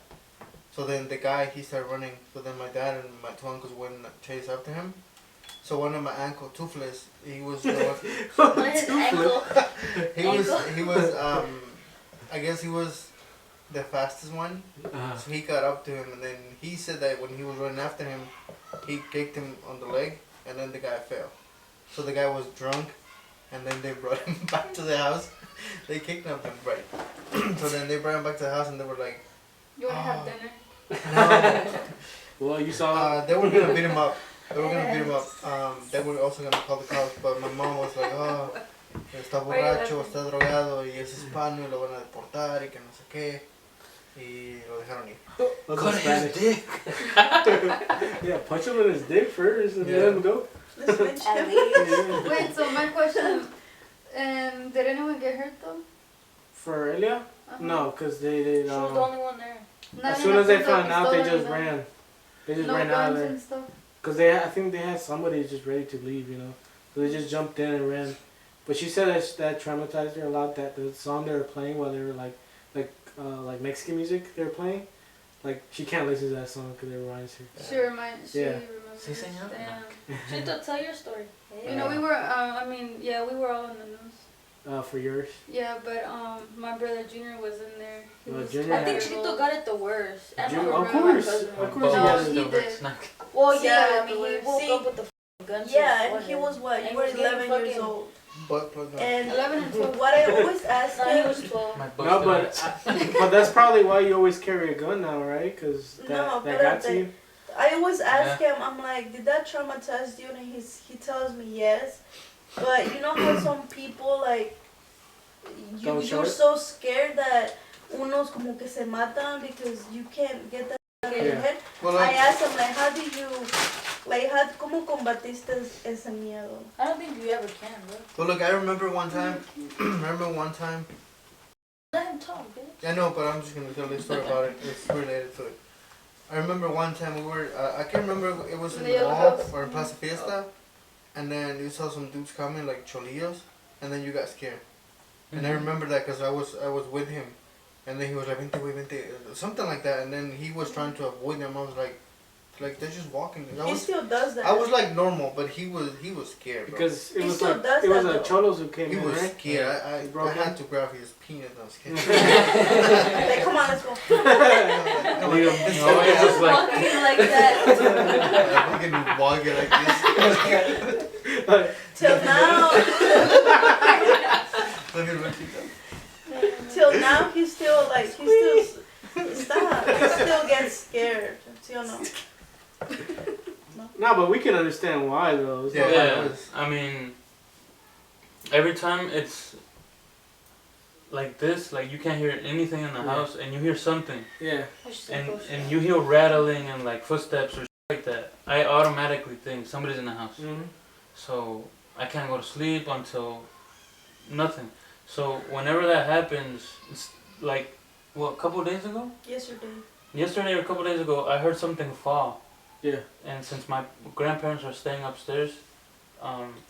So then the guy, he started running. So then my dad and my two uncles went and chased after him. So one of my uncle, Toothless, he was the one. On his ankle. he was I guess he was the fastest one. So he got up to him, and then he said that when he was running after him, he kicked him on the leg, and then the guy fell. So the guy was drunk, and then they brought him back to the house. They kidnapped him, right? So then they brought him back to the house, and they were like, You wanna have dinner? no. Well, you saw. They were gonna beat him up. They were gonna beat him up. They were also gonna call the cops, but my mom was like, oh, está borracho, está drogado, y es hispano, y lo van a deportar, y que no sé qué. Y lo dejaron ir. Cut his dick. Yeah, punch him in his dick first and let him go. Let's lynch him. Wait, so my question, did anyone get hurt though? For Elia? No, because they She was the only one there. as soon as they found out, they just ran. They just ran out of there. And stuff. Because I think they had somebody just ready to leave, you know. So they just jumped in and ran. But she said that traumatized her a lot, that the song they were playing while they were like Mexican music they were playing. Like, she can't listen to that song because it reminds her. She remembers. Sí, señor. Damn. Chito, tell your story. You know, we were, we were all in the news. For yours? Yeah, but my brother Junior was in there. He was Junior? I think 12 years Chito old. got it the worst. And Junior, my of grandma, my course. cousin. Of course No, he has he it. did. Well, yeah, Yeah, I mean, he the woke See, up with the guns. Yeah, in and his he was what? And You were he was getting 11 years fucking- old. Butt plug on. And 11 and 12. what I always ask No, he him. was 12. My No, but that's probably why you always carry a gun now, right? Because No, that but got to you. I always ask him, I'm like, did that traumatize you? And he tells me yes. But you know how some people, like, Don't show you're it? so scared that unos como que se matan because you can't get that out of your Yeah. head. Well, I asked him, like, how do you, like, ¿cómo combatiste ese miedo? I don't think you ever can, bro. well, look, I remember one time. Let him talk, bitch. I know, but I'm just gonna tell this story about it. It's related to it. I remember one time we were. I can't remember. It was in In the the yellow mall house? or in Plaza Fiesta, and then you saw some dudes coming like cholillos, and then you got scared. And I remember that because I was with him, and then he was like, "Vente, güey, vente," something like that, and then he was trying to avoid them. I was like they're just walking. He still does that. I was like normal, but he was scared, bro. Because it He was still like does it was that, the though. cholos who came He in, was right? scared. I broke had in? to grab his penis. I was scared. Like, come on, let's go. Leave him. No, it's just like Walking like that. I can walk it like this. Till now, Look at what she done. till now, he still stop. He still gets scared. You know. No, but we can understand why though. It's Yeah. not yeah. like- I mean, every time it's like this, like you can't hear anything in the Yeah. house, and you hear something, yeah. and you hear rattling and like footsteps or shit like that. I automatically think somebody's in the house. Mm-hmm. So I can't go to sleep until nothing. So whenever that happens, it's like, what, a couple of days ago? Yesterday or a couple of days ago, I heard something fall. Yeah. And since my grandparents are staying upstairs,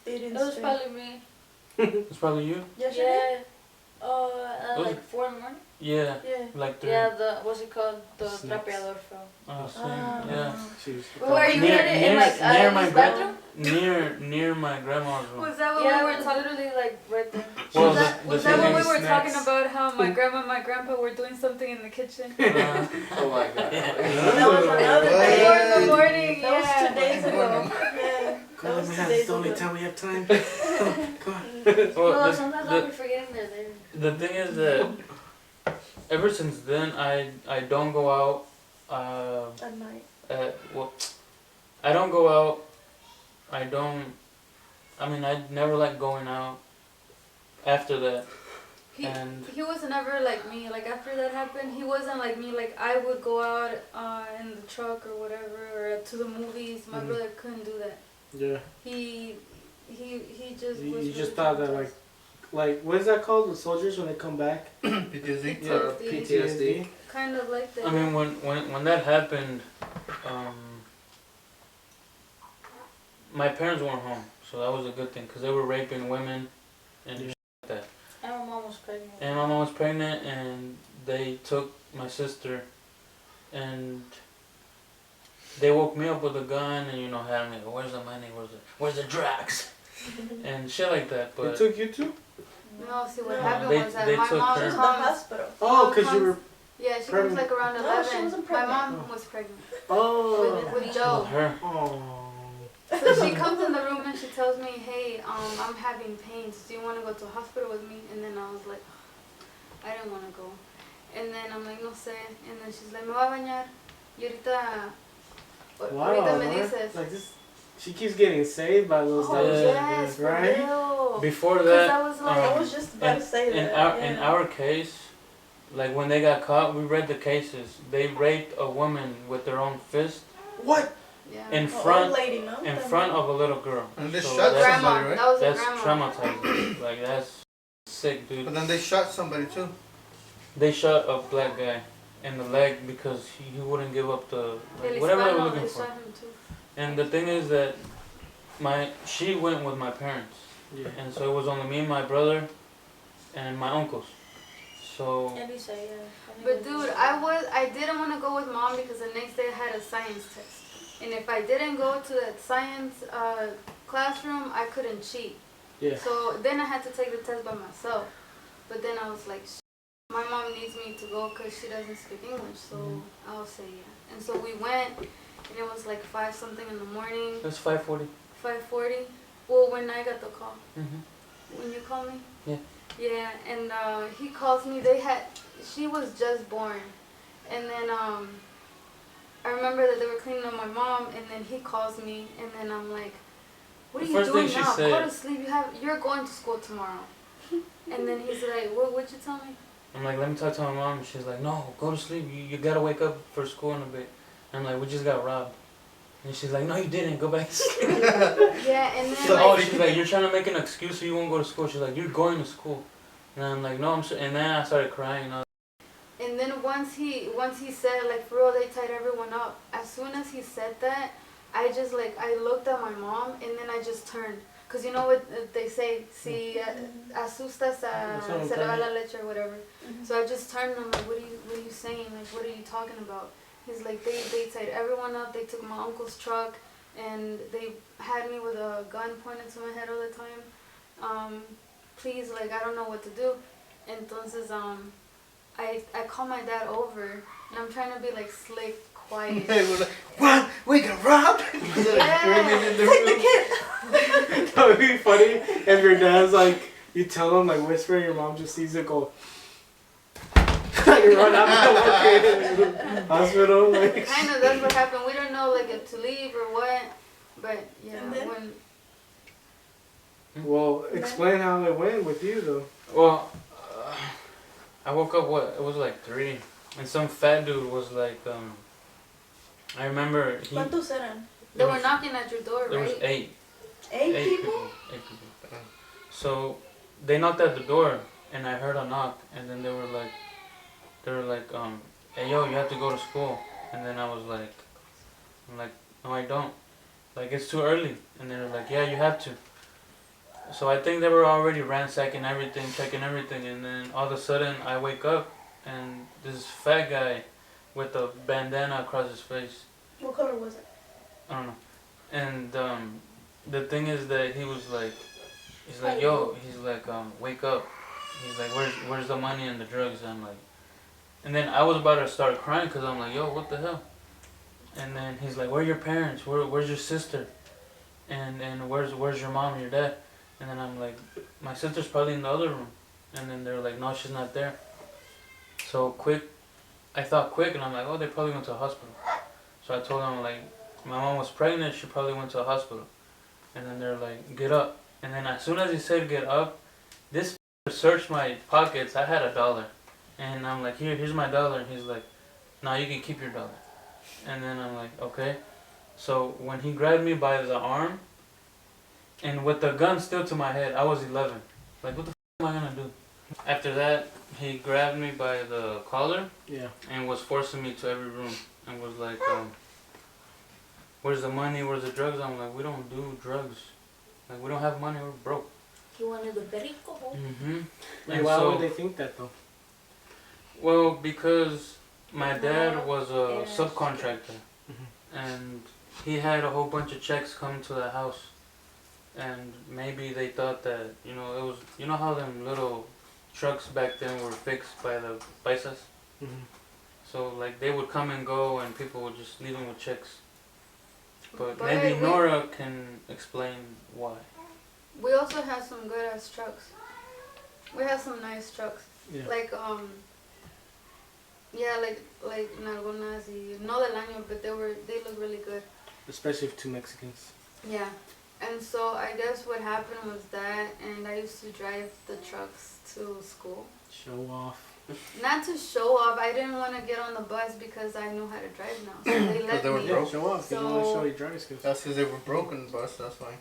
They It didn't was stay. probably me. it's probably you. Yesterday? Yeah. At Was like 4 in the morning. Yeah. Yeah. Like the. Yeah, what's it called? The Snacks. trapeador fell. Oh, same. Ah. Yeah. Jeez. Where you Near- hit it in near- like near my his gra- bathroom? Near my grandma's room. Was that when Yeah, we it were was talking? literally like right there. Well, Was that, the was that thing when we is- were snacks. talking about how my grandma and my grandpa were doing something in the kitchen? Oh my god. That was another What? day. 4 in the morning, That was yeah. 2 days ago. Morning. Yeah. Come That on, was 2 man, days it's the only ago. time we have time. Come on. Well, No, the- sometimes the- I'll be forgetting they're there. The thing is that ever since then, I don't go out. At night. Well, I don't go out. I don't. I mean, I never like going out. After that, He, and he was never like me. Like after that happened, he wasn't like me. Like I would go out in the truck or whatever, or to the movies. My Mhm. brother couldn't do that. Yeah. He just You, was you just really thought that traumatized. like what is that called? The soldiers when they come back? PTSD. Yeah, PTSD. Kind of like that. I mean, when that happened, my parents weren't home, so that was a good thing because they were raping women and Yeah. shit like that. And my mom was pregnant. And my mom was pregnant, and they took my sister, and they woke me up with a gun and had me. Where's the money? Where's the drugs? And shit like that. They But took you too? No, see what No, happened they- was that they my took mom her. She was in comes. the hospital. Oh, Mom because you comes- were. Yeah, she Pregnant. comes like around No, 11. she wasn't My pregnant. mom was pregnant Oh. with Joe. with her. Oh. So she comes in the room and she tells me, hey, I'm having pains. Do you want to go to the hospital with me? And then I was like, I didn't want to go. And then I'm like, no sé. And then she's like, me voy a bañar. Y ahorita, ahorita me dices. Like this, she keeps getting saved by those Oh, types yes, of for right? real. Before Because that, I was like, I was just about to say in that. in our case, like when they got caught, we read the cases. They raped a woman with their own fist What? yeah. in An front old lady, no? in front of a little girl. And they So shot that's, grandma. somebody, right? That was a that's grandma. traumatizing. Like that's sick, dude. But then they shot somebody too. They shot a black guy in the leg because he wouldn't give up the El whatever they were Hispano, looking they for. shot him too. And the thing is that she went with my parents, Yeah. and so it was only me, my brother, and my uncles. So And you say, yeah. But dude, I didn't want to go with mom because the next day I had a science test. And if I didn't go to that science classroom, I couldn't cheat. Yeah. So then I had to take the test by myself. But then I was like, my mom needs me to go because she doesn't speak English. So I'll say yeah. And so we went, and it was like 5 something in the morning, it was 5:40. 5:40. Well, when I got the call. Mm-hmm. When you called me? Yeah. Yeah, and he calls me. She was just born, and then I remember that they were cleaning up my mom, and then he calls me, and then I'm like, "What are The you first doing thing she now? said- Go to sleep. You're going to school tomorrow." And then he's like, "What'd you tell me?" I'm like, let me talk to my mom. And she's like, no, go to sleep. You gotta wake up for school in a bit. And I'm like, we just got robbed. And she's like, no, you didn't. Go back to sleep. Yeah, and then So, like, she's like, you're trying to make an excuse so you won't go to school. She's like, you're going to school. And I'm like, no, and then I started crying. and then once he said like for real, they tied everyone up. As soon as he said that, I looked at my mom, and then I just turned. Cause you know what they say, si asustas se le va la leche or whatever. So I just turned and I'm like, what are you saying? Like, what are you talking about? He's like, they tied everyone up. They took my uncle's truck, and they had me with a gun pointed to my head all the time. Please, like, I don't know what to do. Entonces, I call my dad over, and I'm trying to be like slick, quiet. They were like, what? We got robbed? Yeah. Take the kid! That would be funny if your dad's like, you tell him, like, whisper, your mom just sees it go. You run out the hospital. Like. Kind of, that's what happened. We don't know, like, if to leave or what. But, yeah, And then? when... Well, explain how it went with you, though. Well, I woke up, it was like 3. And some fat dude was like, I remember ¿Cuántos eran? They were knocking at your door, there was right? 8. 8 people? 8 people. So they knocked at the door, and I heard a knock, and then they were like, hey yo, you have to go to school. And then I'm like, no I don't. Like, it's too early. And they were like, yeah, you have to. So I think they were already ransacking everything, checking everything, and then all of a sudden I wake up, and this fat guy with a bandana across his face. What color was it? I don't know. And the thing is that he was like, he's like, yo, he's like, wake up. He's like, where's the money and the drugs? And I'm like, and then I was about to start crying because I'm like, yo, what the hell? And then he's like, where are your parents? Where's your sister? And where's your mom and your dad? And then I'm like, my sister's probably in the other room. And then they're like, no, she's not there. So I thought quick, and I'm like, oh, they probably went to a hospital. So I told them, like, my mom was pregnant, she probably went to a hospital. And then they're like, get up. And then as soon as he said get up, this searched my pockets. I had $1. And I'm like, here's my $1. And he's like, no, you can keep your $1. And then I'm like, okay. So when he grabbed me by the arm, and with the gun still to my head, I was 11. Like, what the am I gonna do? After that, he grabbed me by the collar, Yeah. and was forcing me to every room, and was like, where's the money, where's the drugs? I'm like, we don't do drugs. Like, we don't have money, we're broke. You wanted the perico? Mm-hmm. Like, why would they think that, though? Well, because my dad was a Yeah. subcontractor, and he had a whole bunch of checks come to the house, and maybe they thought that it was how them little trucks back then were fixed by the paisas, so like they would come and go, and people would just leave them with checks. But maybe Nora can explain why. We also have some good ass trucks. We have some nice trucks. Yeah. Like yeah, like Nalgonas y no del año, but they look really good. Especially to Mexicans. Yeah. And so I guess what happened was that, and I used to drive the trucks to school. Show off. Not to show off. I didn't want to get on the bus because I knew how to drive now. So they let they were me. broke. Show off. You want to So- show your driving skills. That's because they were broken, bus. That's why.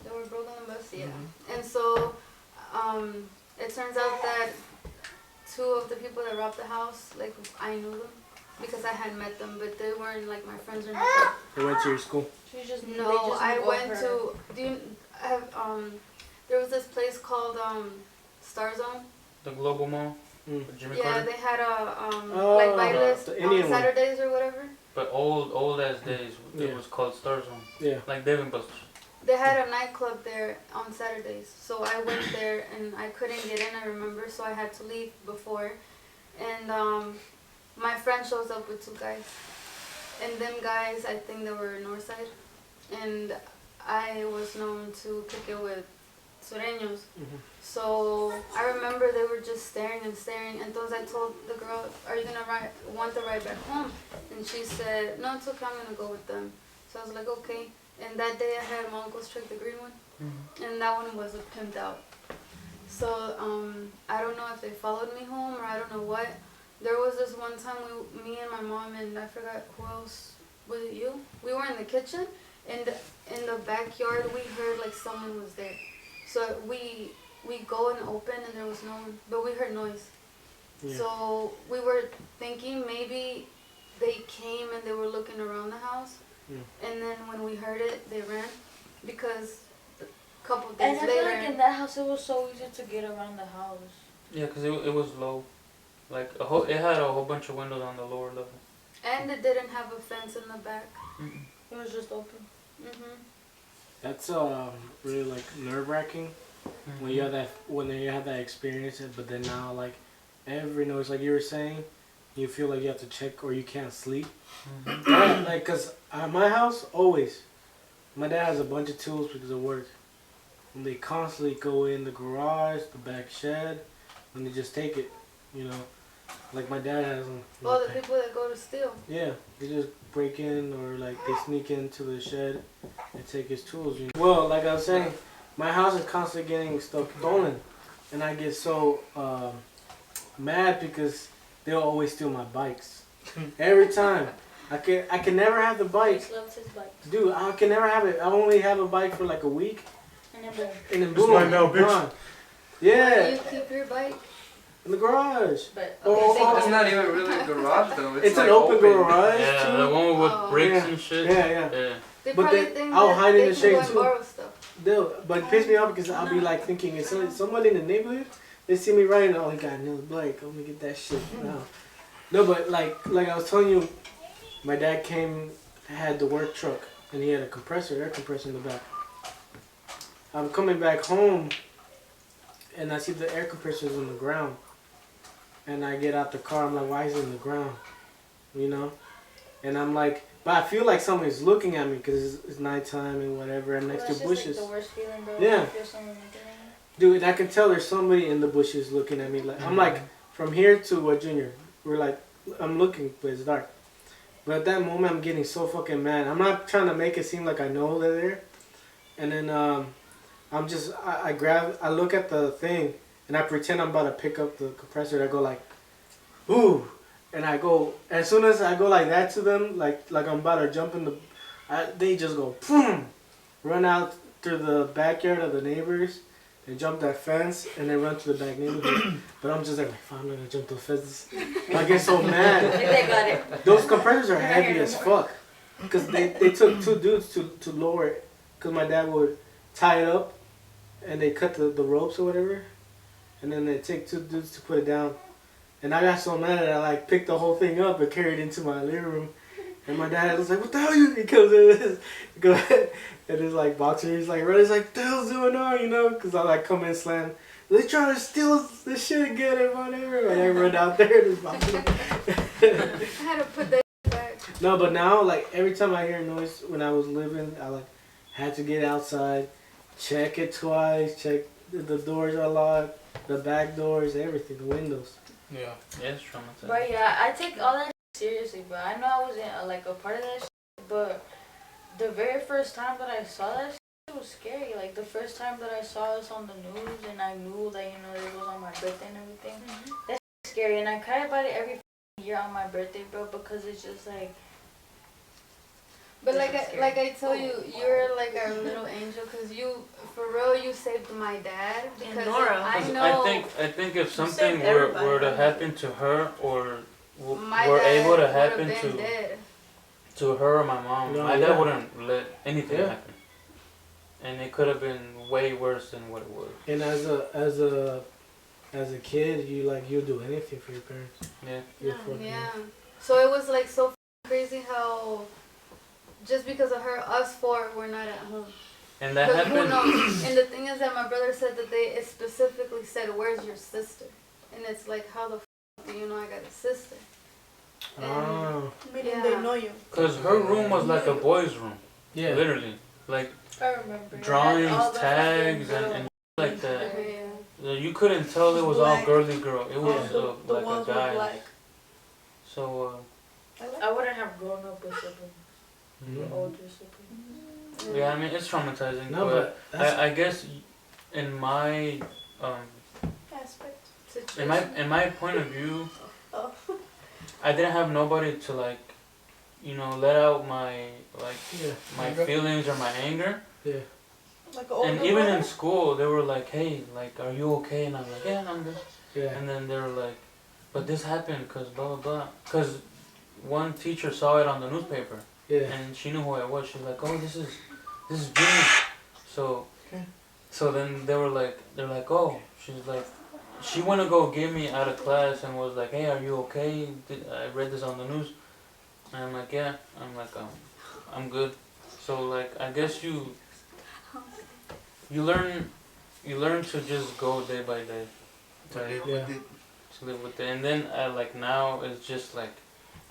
They were broke on the bus, yeah. And so, it turns out that two of the people that robbed the house, like I knew them because I had met them, but they weren't like my friends or nothing. They went to your school. She just No, I went to. There was this place called Star Zone. The Global Mall, Mm. with Jimmy Yeah, Carter. they had a Oh, like bailes the on Indian one. Saturdays or whatever. But old ass days, Yeah. it was called Star Zone, Yeah. like Dave and Buster's. They had a nightclub there on Saturdays, so I went there and I couldn't get in. I remember, so I had to leave before, and my friend shows up with two guys, and them guys, I think they were Northside, and I was known to kick it with Sureños. So I remember they were just staring and staring, and those I told the girl, "Are you gonna want to ride back home?" And she said, "No, it's okay. I'm gonna go with them." So I was like, "Okay." And that day I had my uncle's truck, the green one, and that one was pimped out. So I don't know if they followed me home or I don't know what. There was this one time me and my mom and I forgot who else. Was it you? We were in the kitchen, and in the backyard we heard like someone was there. So we go and open and there was no one, but we heard noise. Yeah. So we were thinking maybe they came and they were looking around the house. And then when we heard it, they ran because a couple And days I feel later. like in that house it was so easy to get around the house. Yeah, cause it was low, like it had a whole bunch of windows on the lower level. And it didn't have a fence in the back. It was just open. That's really like nerve wracking when you have that experience, but then now like every noise, like you were saying, you feel like you have to check or you can't sleep. Like, cause at my house always, my dad has a bunch of tools because of work, and they constantly go in the garage, the back shed, and they just take it, Like my dad has them. All the people that go to steal. Yeah, they just break in or like they sneak into the shed and take his tools. Well, like I was saying, my house is constantly getting stuff stolen, and I get so mad because they'll always steal my bikes. Every time. I can never have the bike. He loves his bike. Dude, I can never have it. I only have a bike for like a week, And then boom. and then It's boom, mine now, bitch. gone. Where Yeah, do you keep your bike? in the garage. But It's not even really a garage though. It's like an open garage Yeah, too. the one with Oh. brakes Yeah. and shit. Yeah, yeah. They But probably then think I'll that hide in they the can shade go and too. borrow stuff. But it pissed me off because I'll be like thinking, if somebody in the neighborhood, they see me riding, oh, he got a new bike, I'm gonna get that shit now. No, but like I was telling you, my dad had the work truck, and he had a air compressor in the back. I'm coming back home, and I see the air compressor's on the ground. And I get out the car, I'm like, why is it in the ground? And I'm like, but I feel like somebody's looking at me because it's nighttime and whatever. I'm next to bushes. Like the worst feeling, bro. Yeah. You feel someone looking at Dude, I can tell there's somebody in the bushes looking at me. Like I'm like, from here to Junior, we're like, I'm looking, but it's dark. But at that moment, I'm getting so fucking mad. I'm not trying to make it seem like I know they're there. And then I'm just, I look at the thing, and I pretend I'm about to pick up the compressor. And I go like, ooh. And I go, as soon as I go like that to them, like I'm about to jump in they just go, boom, run out through the backyard of the neighbors, and jump that fence, and then run to the back neighborhood. But I'm just like, fuck, I'm not gonna jump the fences. I get so mad. Like they got it. Those compressors are heavy as fuck. Because they took two dudes to lower it. Because my dad would tie it up, and they cut the ropes or whatever. And then they take two dudes to put it down. And I got so mad that I like picked the whole thing up and carried it into my living room. And my dad was like, "What the hell you?" He comes in, and his like boxer. He's like, "What the hell's going on?" You know, because I like come in slam. They trying to steal this shit again in my living room. And I run out there and just box it. I had to put that back. No, but now like every time I hear a noise when I was living, I like had to get outside, check it twice, check the doors are locked, the back doors, everything, the windows. Yeah. Yeah, it's traumatizing. But yeah, I take all that seriously, but I know I wasn't like a part of that but the very first time that I saw that it was scary. Like the first time that I saw this on the news and I knew that, you know, it was on my birthday and everything, that's scary. And I cry about it every year on my birthday, bro, because it's just like. But like I tell you, you're like our little angel, cause you, for real, you saved my dad. Because Nora. I know. I think if something saved were everybody. to happen to her or My were dad able to would've happen been dead. to her or my mom, No, my yeah. dad wouldn't let anything Yeah. happen. And it could have been way worse than what it was. And as a kid, you'll do anything for your parents. Yeah. You're fucking- Yeah. So it was like so crazy how just because of her, us four were not at home. And that But who happened. knows? And the thing is that my brother said that it specifically said, "Where's your sister?" And it's like, how the do you know I got a sister? Oh. Meaning Yeah. they know you. Cause her room was like a boy's room. Yeah. Literally. Like I remember. drawings, tags, and like that. Yeah. You couldn't tell it was all Black. girly girl. It was The like a ones were guy. black. So I wouldn't have grown up with siblings, Mhm. older siblings. yeah, I mean it's traumatizing. No, but but that's, I guess in my Aspect. in my point of view, Oh. I didn't have nobody to like, you know, let out my like yeah, my Anger? feelings or my anger. yeah. Like an older And even brother? in school, they were like, "Hey, like, are you okay?" And I'm like, "Yeah, I'm good." Yeah. And then they were like, "But this happened because blah blah blah." Because one teacher saw it on the newspaper, Yeah. and she knew who I was. She's like, "Oh, this is Jimmy." So, Okay. so then they're like, "Oh," she's like, she went to go get me out of class and was like, "Hey, are you okay? I read this on the news." And I'm like, "Yeah." I'm like, I'm good. So like, I guess you learn to just go day by day. Like, Yeah. to live with it. And then like now it's just like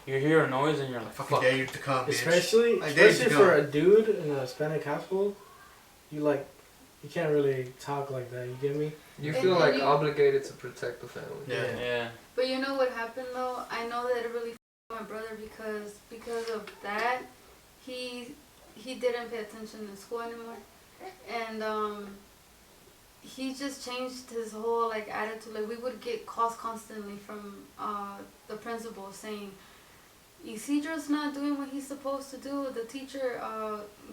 you hear a noise and you're like, Fucking fuck. dare you to come, bitch. Especially I dare you to for come. a dude in a Hispanic household, you can't really talk like that. You get me? You And feel then like you- obligated to protect the family. Yeah. Yeah. But you know what happened though? I know that it really f***ed my brother because of that, he didn't pay attention in school anymore, and he just changed his whole like attitude. Like we would get calls constantly from the principal saying, "Isidro's not doing what he's supposed to do. The teacher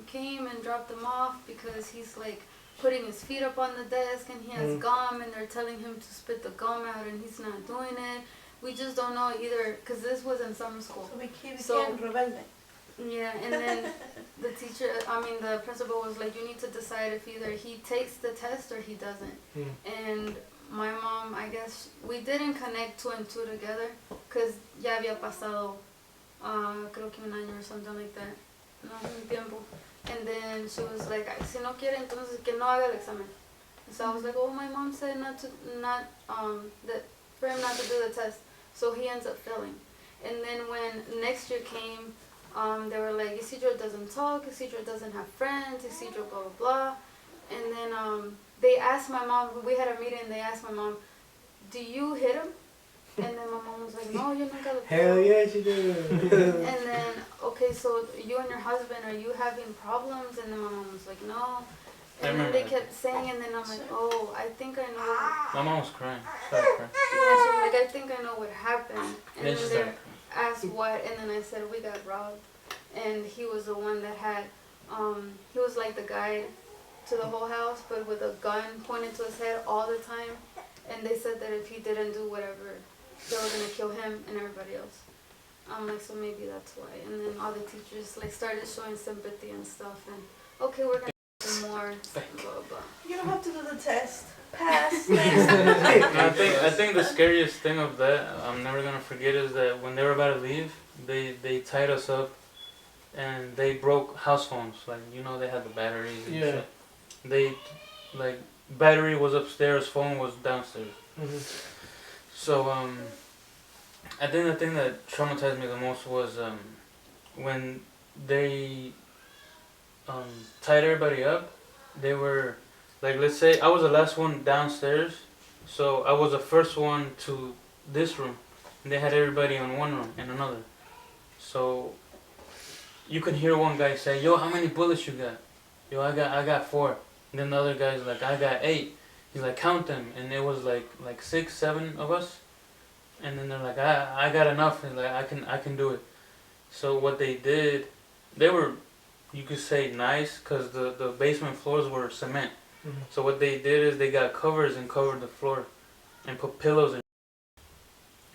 came and dropped him off because he's like putting his feet up on the desk and he has gum and they're telling him to spit the gum out and he's not doing it. We just don't know either because this was in summer school." So we became So- rebelde. Yeah, and then the principal was like, "You need to decide if either he takes the test or he doesn't." And my mom, I guess, we didn't connect two and two together because ya había pasado, creo que un año or something like that. No, un tiempo. And then she was like, "Ay, si no quiere, entonces que no haga el examen." So I was like, "Oh, my mom said that for him not to do the test." So he ends up failing. And then when next year came, they were like, "Isidro doesn't talk, Isidro doesn't have friends, Isidro blah blah blah." And then they asked my mom, we had a meeting and they asked my mom, "Do you hit him?" And then my mom was like, "No, yo nunca lo Hell pego." yeah, she did. And then, okay, so you and your husband, are you having problems? And then my mom was like, "No." And then they kept saying, and then I'm like, "Oh, I think I know." My mom was crying. Started crying. Yeah, she was like, "I think I know what happened." And Then she then started they asked what, and then I said, "We got robbed." And he was the one that had, he was like the guide to the whole house, but with a gun pointed to his head all the time. And they said that if he didn't do whatever, they were gonna kill him and everybody else. I'm like, so maybe that's why. And then all the teachers like started showing sympathy and stuff. And okay, we're gonna do more. more. Blah, blah. You don't have to do the test. Pass. I think the scariest thing of that I'm never gonna forget is that when they were about to leave, they tied us up, and they broke house phones. Like they had the batteries and shit. They like battery was upstairs, phone was downstairs. So I think the thing that traumatized me the most was when they tied everybody up. They were like, let's say I was the last one downstairs, so I was the first one to this room, and they had everybody in one room and another. So you can hear one guy say, "Yo, how many bullets you got?" "Yo, I got 4." And then the other guy's like, "I got 8." He's like, "Count them," and it was like 6, 7 of us. And then they're like, I got enough, and like I can do it. So what they did, they were, you could say, nice, cause the basement floors were cement. So what they did is they got covers and covered the floor, and put pillows in.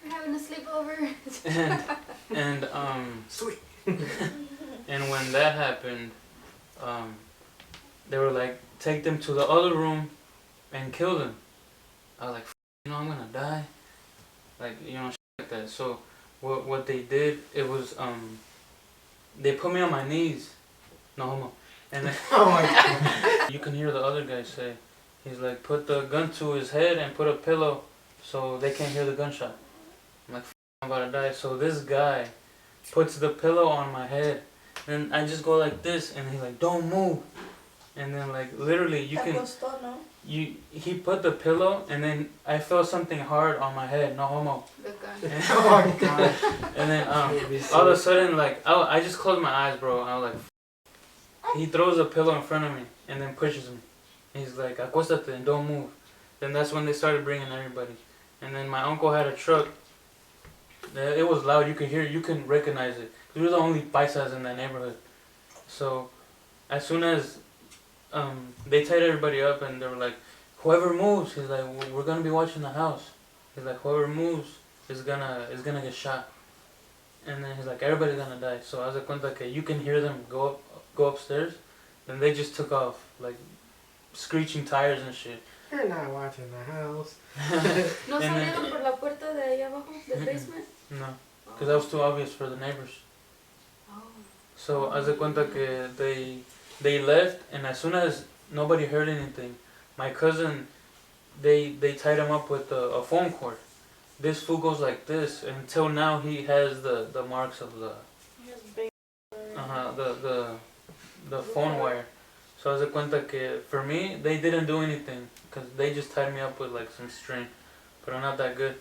We're having a sleepover. and Sweet. and when that happened, they were like, take them to the other room, and kill them. I was like, I'm gonna die. Like, shit like that. So what they did, it was they put me on my knees, no homo, and then Oh my god. you can hear the other guy say, he's like, put the gun to his head and put a pillow so they can't hear the gunshot. I'm like, I'm about to die. So this guy puts the pillow on my head, and I just go like this, and he's like, don't move. And then like literally he put the pillow, and then I felt something hard on my head, no homo. The gun. Oh my god. And then all of a sudden, like I just closed my eyes, bro. I was like, he throws a pillow in front of me and then pushes me. He's like, acuéstate and don't move. Then that's when they started bringing everybody. And then my uncle had a truck. It was loud. You could hear it. You can recognize it. We were the only paisas in that neighborhood. So as soon as they tied everybody up, and they were like, whoever moves, he's like, we're gonna be watching the house. He's like, whoever moves is gonna get shot. And then he's like, everybody's gonna die. So I was like, you can hear them go upstairs. Then they just took off, like screeching tires and shit. You're not watching the house. ¿No salieron por la puerta de ahí abajo, del basement? No, because that was too obvious for the neighbors. Oh. So haz de cuenta que they left, and as soon as nobody heard anything, my cousin, they tied him up with a phone cord. This fool goes like this, and until now he has the marks of the phone wire. So haz de cuenta que for me, they didn't do anything, because they just tied me up with like some string, but I'm not that good.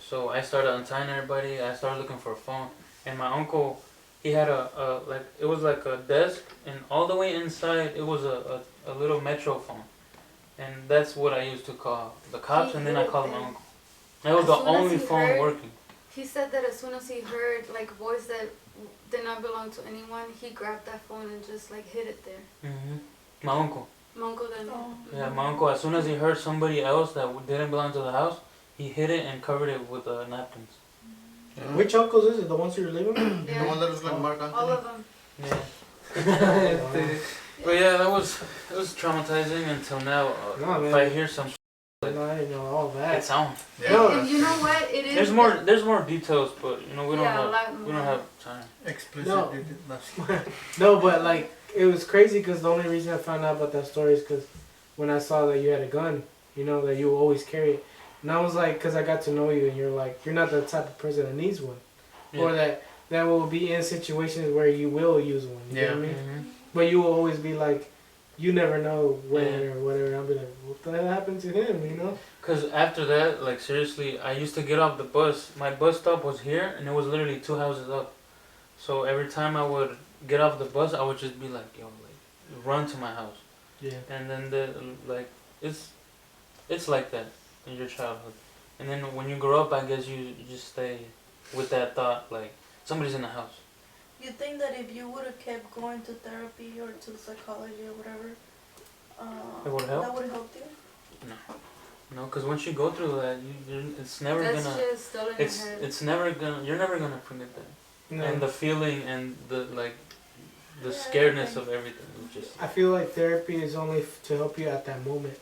So I started untying everybody. I started looking for a phone, and my uncle, he had it was like a desk, and all the way inside it was a little metro phone, and that's what I used to call the cops, and then I called my uncle. That was the only phone working. He said that as soon as he heard like voice that did not belong to anyone, he grabbed that phone and just like hid it there. My uncle. My uncle then. Oh. Yeah, my uncle. As soon as he heard somebody else that didn't belong to the house, he hid it and covered it with napkins. Yeah. Which uncles is it? The ones you're living with? Yeah. The one that was like Mark Anthony? All of them. Yeah. But yeah, it was traumatizing until now. No, if I hear some, I didn't know all that. it's on. Yeah. And you know what? It is. There's more details, but we don't have time. Explicit. No. No. No, but like it was crazy because the only reason I found out about that story is because when I saw that you had a gun, that you always carry it, and I was like, because I got to know you, and you're like, you're not the type of person that needs one, or that will be in situations where you will use one. You know what I mean? But you will always be like, you never know when or whatever. I'll be like, what the hell happened to him? Because after that, like seriously, I used to get off the bus. My bus stop was here, and it was literally 2 houses up. So every time I would get off the bus, I would just be like, yo, like, run to my house. Yeah. And then it's like that in your childhood. And then when you grow up, I guess you just stay with that thought, like, somebody's in the house. You think that if you would have kept going to therapy or to psychology or whatever, it would help? That would have helped you? No, because once you go through that, it's never That's gonna. Just still in your head. It's never gonna. You're never gonna forget that. No. And the feeling and the the scaredness of everything. It was just I feel like therapy is only to help you at that moment,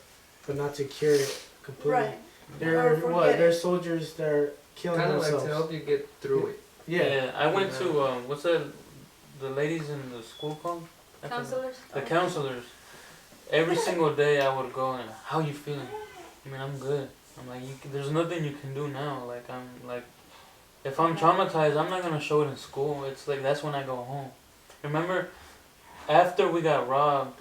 but not to cure it completely. Right. There Or are forget it. there's soldiers that are killing Kind of like themselves. to help you get through it. Yeah. I went to what's that? The ladies in the school called? I forgot. Counselors? The counselors. Every single day I would go and how you feeling? I mean, I'm good. I'm like, there's nothing you can do now. Like I'm like, if I'm traumatized, I'm not gonna show it in school. It's like that's when I go home. Remember, after we got robbed,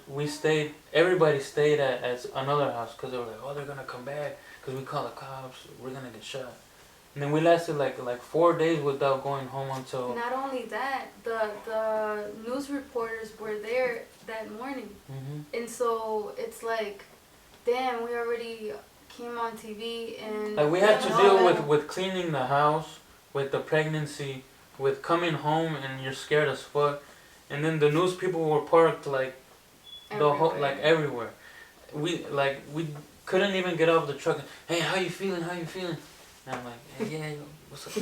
everybody stayed at another house because they were like, oh, they're gonna come back because we call the cops. We're gonna get shot. And then we lasted like 4 days without going home until. Not only that, the news reporters were there that morning. Mhm. And so it's like, damn, we already came on TV and Like we had to Yeah. deal with cleaning the house, with the pregnancy, with coming home and you're scared as fuck, and then the news people were parked like the whole like everywhere. We couldn't even get off the truck. And, hey, how you feeling? How you feeling? And I'm like, hey, yeah, yo, what's up?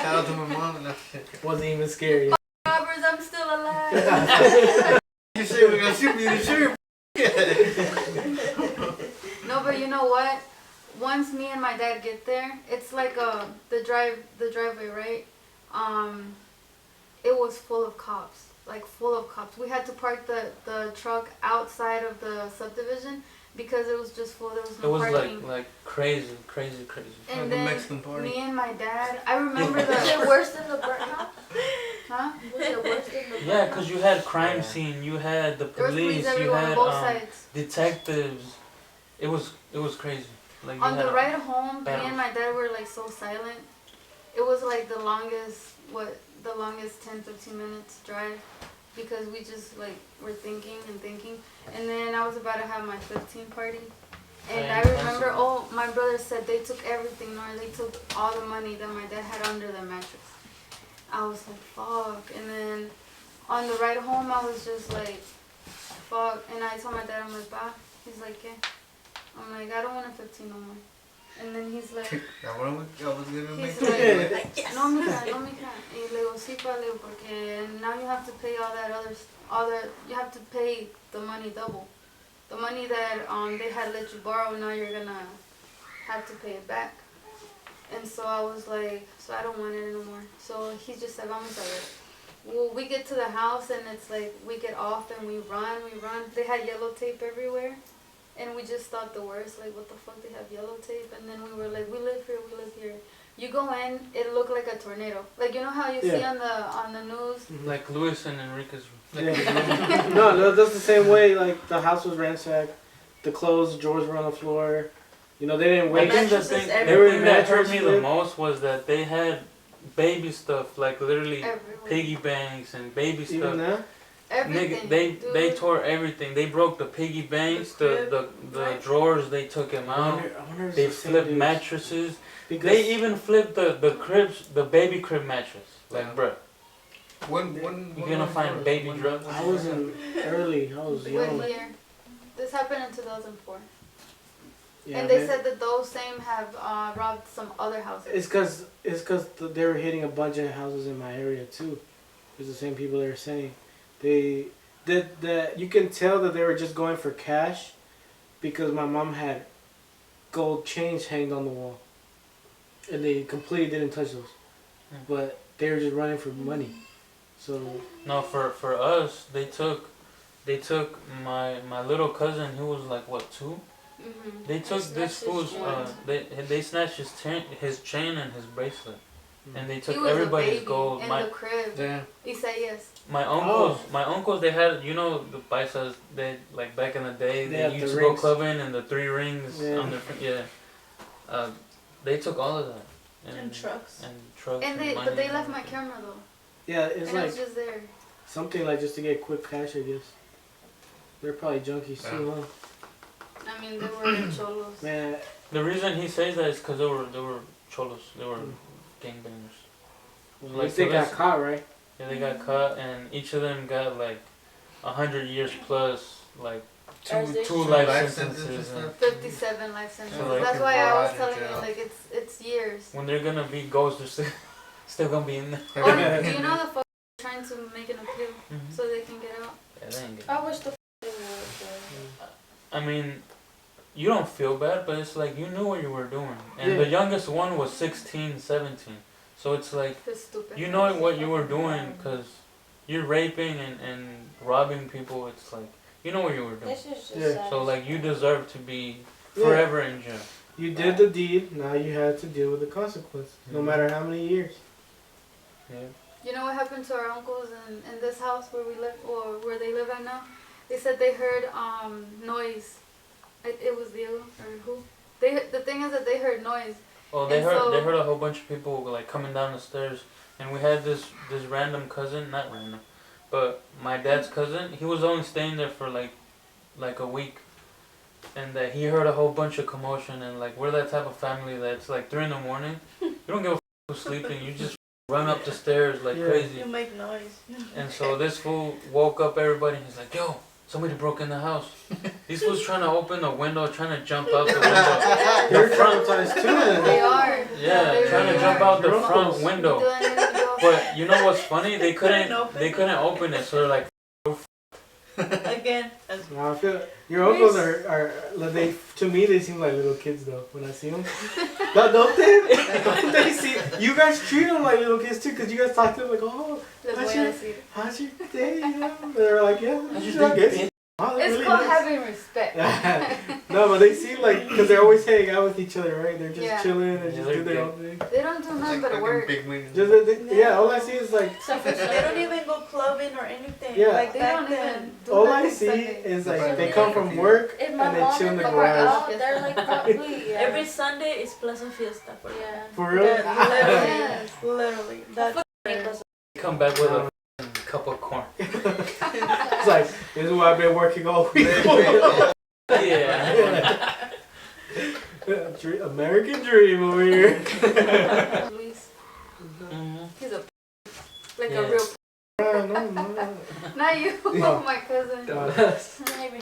Shout out to my mom and that shit. Wasn't even scary. robbers, I'm still alive. You say we're gonna shoot me in the shirt. No, but you know what? Once me and my dad get there, it's like the driveway, right? It was full of cops, like full of cops. We had to park the truck outside of the subdivision because it was just full. There was It no was parking. like crazy. And Like the then Mexican party. me and my dad, I remember Was it the worse than the burnt house? huh? Was it worse than the burnt Yeah, house? cause you had crime scene, you had the There was police police, you everywhere on had both sides. detectives. It was crazy. Like you On had the ride home, me battles. and my dad were like so silent. It was like the longest 10-15 minutes drive because we just like were thinking. And then I was about to have my 15 party. And I remember, my brother said they took everything, or they took all the money that my dad had under the mattress. I was like, fuck. And then on the ride home, I was just like, fuck. And I told my dad, I'm like, bah. He's like, yeah. I'm like, I don't want a 15 no more. And then he's like, That one was gonna make he's it. like, no, mija, no, mija. Y le digo, sí, pa, le digo, porque now you have to pay you have to pay the money double. The money that they had let you borrow, now you're gonna have to pay it back. And so I was like, so I don't want it anymore. So he just said, vamos a ver. Well, we get to the house and it's like, we get off and we run. They had yellow tape everywhere. And we just thought the worst, like, what the fuck, they have yellow tape? And then we were like, we live here. You go in, it looked like a tornado. Like, you know how you see on the news? like Luis and Enrique's. Yeah. No, that's the same way. Like the house was ransacked, the clothes, drawers were on the floor. You know, they didn't I wait. think the Mattresses thing everywhere. that hurt me the Mattresses. most was that they had baby stuff, like literally Everywhere. piggy banks and baby Even stuff. that. Everything. Nigga, they dude. tore everything. They broke the piggy banks, the Right. drawers. They took them I out. wonder if it's They the same flipped dudes. mattresses. Because They even flipped the cribs, the baby crib mattress. Like, Yeah. bruh, When you're gonna find baby drugs. I was early. I was young. What year? This happened in 2004. Yeah, And they man. said that those same have robbed some other houses. It's cause they were hitting a bunch of houses in my area too. It's the same people they were saying. That you can tell that they were just going for cash, because my mom had gold chains hanged on the wall, and they completely didn't touch those. Hmm. But they were just running for money. So No, for us, they took my little cousin who was like what 2. Mm-hmm. They took this fool's chain. they snatched his chain and his bracelet, and they He took was everybody's a baby gold. in My the crib. Yeah. Isaías. my uncles they had, you know, the paisas, they like back in the day They had they the used to go rings. clubbing and the 3 rings Yeah. on their they took all of that And trucks. and trucks And money but they and left my everything. camera though. yeah, it's And I like was just there. something like just to get quick cash, I guess. They're probably junkies too, huh? I mean, they were cholos. Man, The reason he says that is because they were cholos, they were gangbangers. well, Like, they so got that's- caught, right? Yeah, they got caught, and each of them got like 100 years plus, like As they two should. life Life sentences. sentences and And 57 life sentences. So, like, That's why I was rot in telling you, jail. like, it's years. when they're gonna be ghosts, they're still gonna be in there. Oh, do you know the folks trying to make an appeal Mhm. so they can wish the they would. I mean, you don't feel bad, but it's like you knew what you were doing. And Yeah. the youngest one was 16, 17. So it's like, The stupid. you know what you were doing because you're raping and robbing people. It's like, you know what you were doing. This is just Yeah. sad. So like, you deserve to be Yeah. forever in jail. You did the deed. Now you had to deal with the consequences, no Mhm. matter how many years. Yeah. You know what happened to our uncles in this house where we live, or where they live at now? They said they heard noise. It was Diego or who? The thing is that they heard noise. Well, they And heard so- a whole bunch of people like coming down the stairs, and we had this random cousin, not random, but my dad's cousin. He was only staying there for like a week, and that he heard a whole bunch of commotion, and like we're that type of family that's like 3 in the morning, you don't give a who's sleeping, you just run up the stairs like Yeah. crazy. You make noise. And so this fool woke up everybody, and he's like, "Yo, somebody broke in the house." These fools trying to open the window, trying to jump out the window. You're traumatized too. They Then. are. Yeah, they trying to really jump are. out the Your front uncles. window. But But you know what's funny? They couldn't Couldn't open? open it, so they're like, Again. As No, I feel your uncles are like they to me they seem like little kids though when I see them. Don't they? Don't they see you guys treat them like little kids too? Because you guys talk to them like, oh, les how's voy a your, decir. how's your day? You know, they're like, yeah, How's your I day, guess. Oh, they're It's really called nice. having respect. No, but they seem like because they're always hanging out with each other, right? They're just Yeah. chilling and Yeah, just they're do their good. own thing. They don't do nothing but fucking work. big wings. Yeah, all I see is like they don't even go clubbing or anything. Yeah. Like They back don't then. even do all I nothing see Sunday. is Right. like they come from work If and my they mom chill in and the papa are garage. out, they're like probably Every Sunday is Plaza Fiesta. For them. yeah. For real? Literally. Yes. Literally. That's come back with a cup of corn. It's like this is why I've been working all week. Yeah. American dream over here. Luis. Mhm. He's a like Yeah. a real. No. Not you, No. my cousin.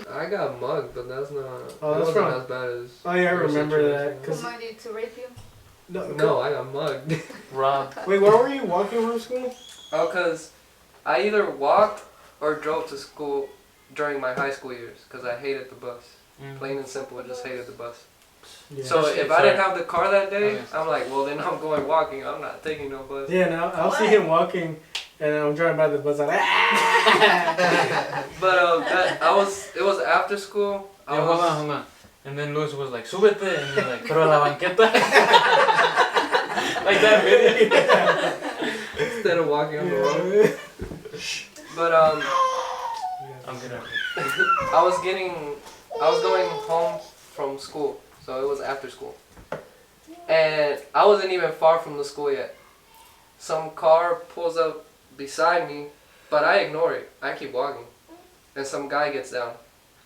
I got mugged, but that's not. Oh, that that's wasn't from- as bad as. Oh yeah, I your remember situation. that. Who 'Cause might need to rape you? No, I got mugged. Rob. wait, why were you walking from school? Oh, cause I either walked or drove to school during my high school years, cause I hated the bus. Plain and simple, I just hated the bus. Yeah. So if I didn't have the car that day, Okay. I'm like, well then I'm going walking. I'm not taking no bus. Yeah, now I'll see him walking, and I'm driving by the bus. I'm like, ah! But it was after school. I Yeah, was, hold on. And then Luis was like, súbete, and you're like, pero a la banqueta. Like that video. instead of walking on the road. But I'm gonna. I was going home from school, so it was after school. And I wasn't even far from the school yet. Some car pulls up beside me, but I ignore it. I keep walking. And some guy gets down.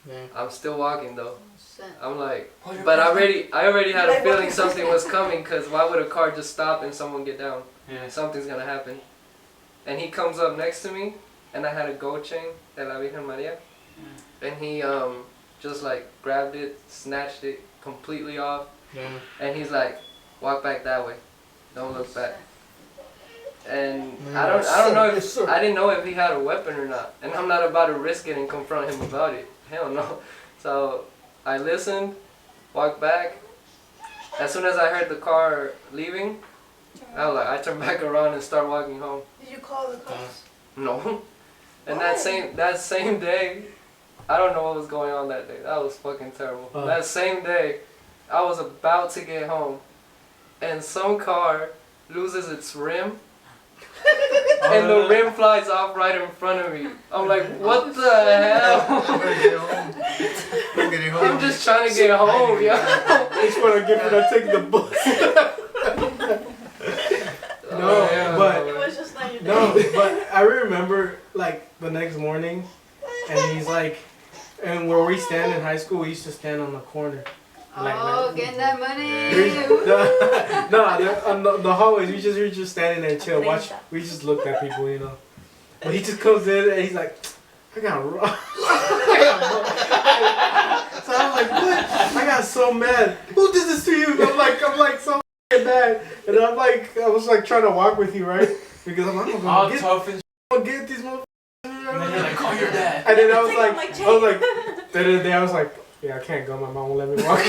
Yeah. I'm still walking though. Shit. I'm like, but I already had a feeling something was coming, because why would a car just stop and someone get down? Yeah. Something's gonna happen. And he comes up next to me, and I had a gold chain de la Virgen Maria. And he just like grabbed it, snatched it completely off, Yeah. and he's like, walk back that way, don't look back. And Mm, I don't know yes, if sir. I didn't know if he had a weapon or not, and I'm not about to risk it and confront him about it. Hell no. So I listened, walked back. As soon as I heard the car leaving, I turned back around and started walking home. Did you call the cops? No. And Why? that same day, I don't know what was going on that day. That was fucking terrible. That same day, I was about to get home, and some car loses its rim, and the rim flies off right in front of me. I'm like, what the hell? I'm gonna get home. I'm getting home. I'm just trying to get home, yo. That's what I get for not taking the bus. No, but It was just not your day. no, but I remember like the next morning, and he's like, and where we stand in high school, we used to stand on the corner. Oh, getting that money. On the hallways, we just standing there and chill. Watch, we just looked at people, you know. But he just comes in and he's like, I got robbed. So I was like, what? I got so mad. Who did this to you? I'm like so mad. And I was like trying to walk with you, right? Because I'm All gonna tough and get these motherfuckers. then you're like, your dad. And then I was Take off my like, chain. the other day I was like, yeah, I can't go. My mom won't let me walk.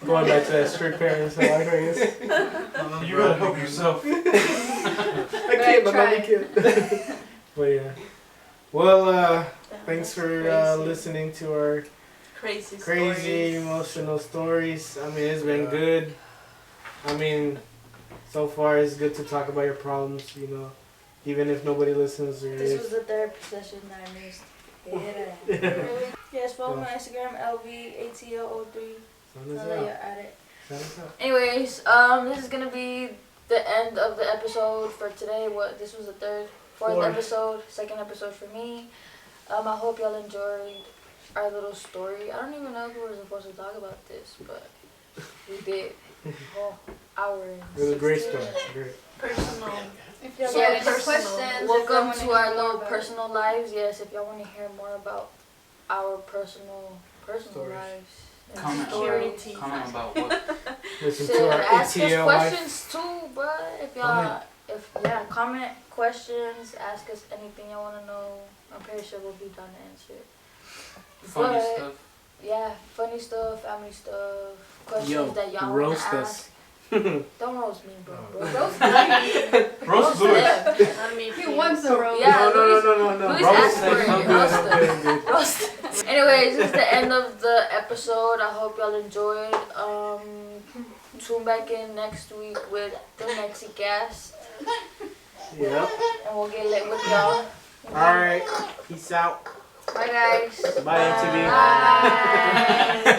Going back to that strict parents life, I guess. You gotta help yourself. I can't, but mommy can't. But yeah. Well, thanks for listening to our Crazy crazy, stories. emotional stories. I mean, it's been good. I mean, so far it's good to talk about your problems, you know, even if nobody listens or This was the therapy session that I missed. Yes, follow my Instagram, LVATL03. I'll let you add it. Anyways, this is gonna be the end of the episode for today. This was the fourth episode, second episode for me. I hope y'all enjoyed our little story. I don't even know if we were supposed to talk about this, but we did. Whole hour. It was a great story. Great. Personal. If y'all Yeah, have any personal. questions, Welcome if to y'all our wanna hear little more personal lives. Yes, if y'all want to hear more about our personal Stories. lives. and Comment stories. Comment about what? Listen Shit, to our ask us ETL life. questions too, bro. If y'all, comment questions, ask us anything y'all wanna know. I'm pretty sure we'll be done to answer it. Funny But, stuff. yeah, funny stuff, family stuff, questions Yo, that y'all wanna roast us. ask. Don't roast me, bro. Roast Roast them. Not me. He wants the roast. Yeah, No. Luis Roast asked for them. it. I'm Roast I'm them. good. Roast them. Anyways, this is the end of the episode. I hope y'all enjoyed. Tune back in next week with the MEXICAZT. Yep. And we'll get lit with y'all. Alright. Peace out. Bye, guys. Bye, MTV. Bye.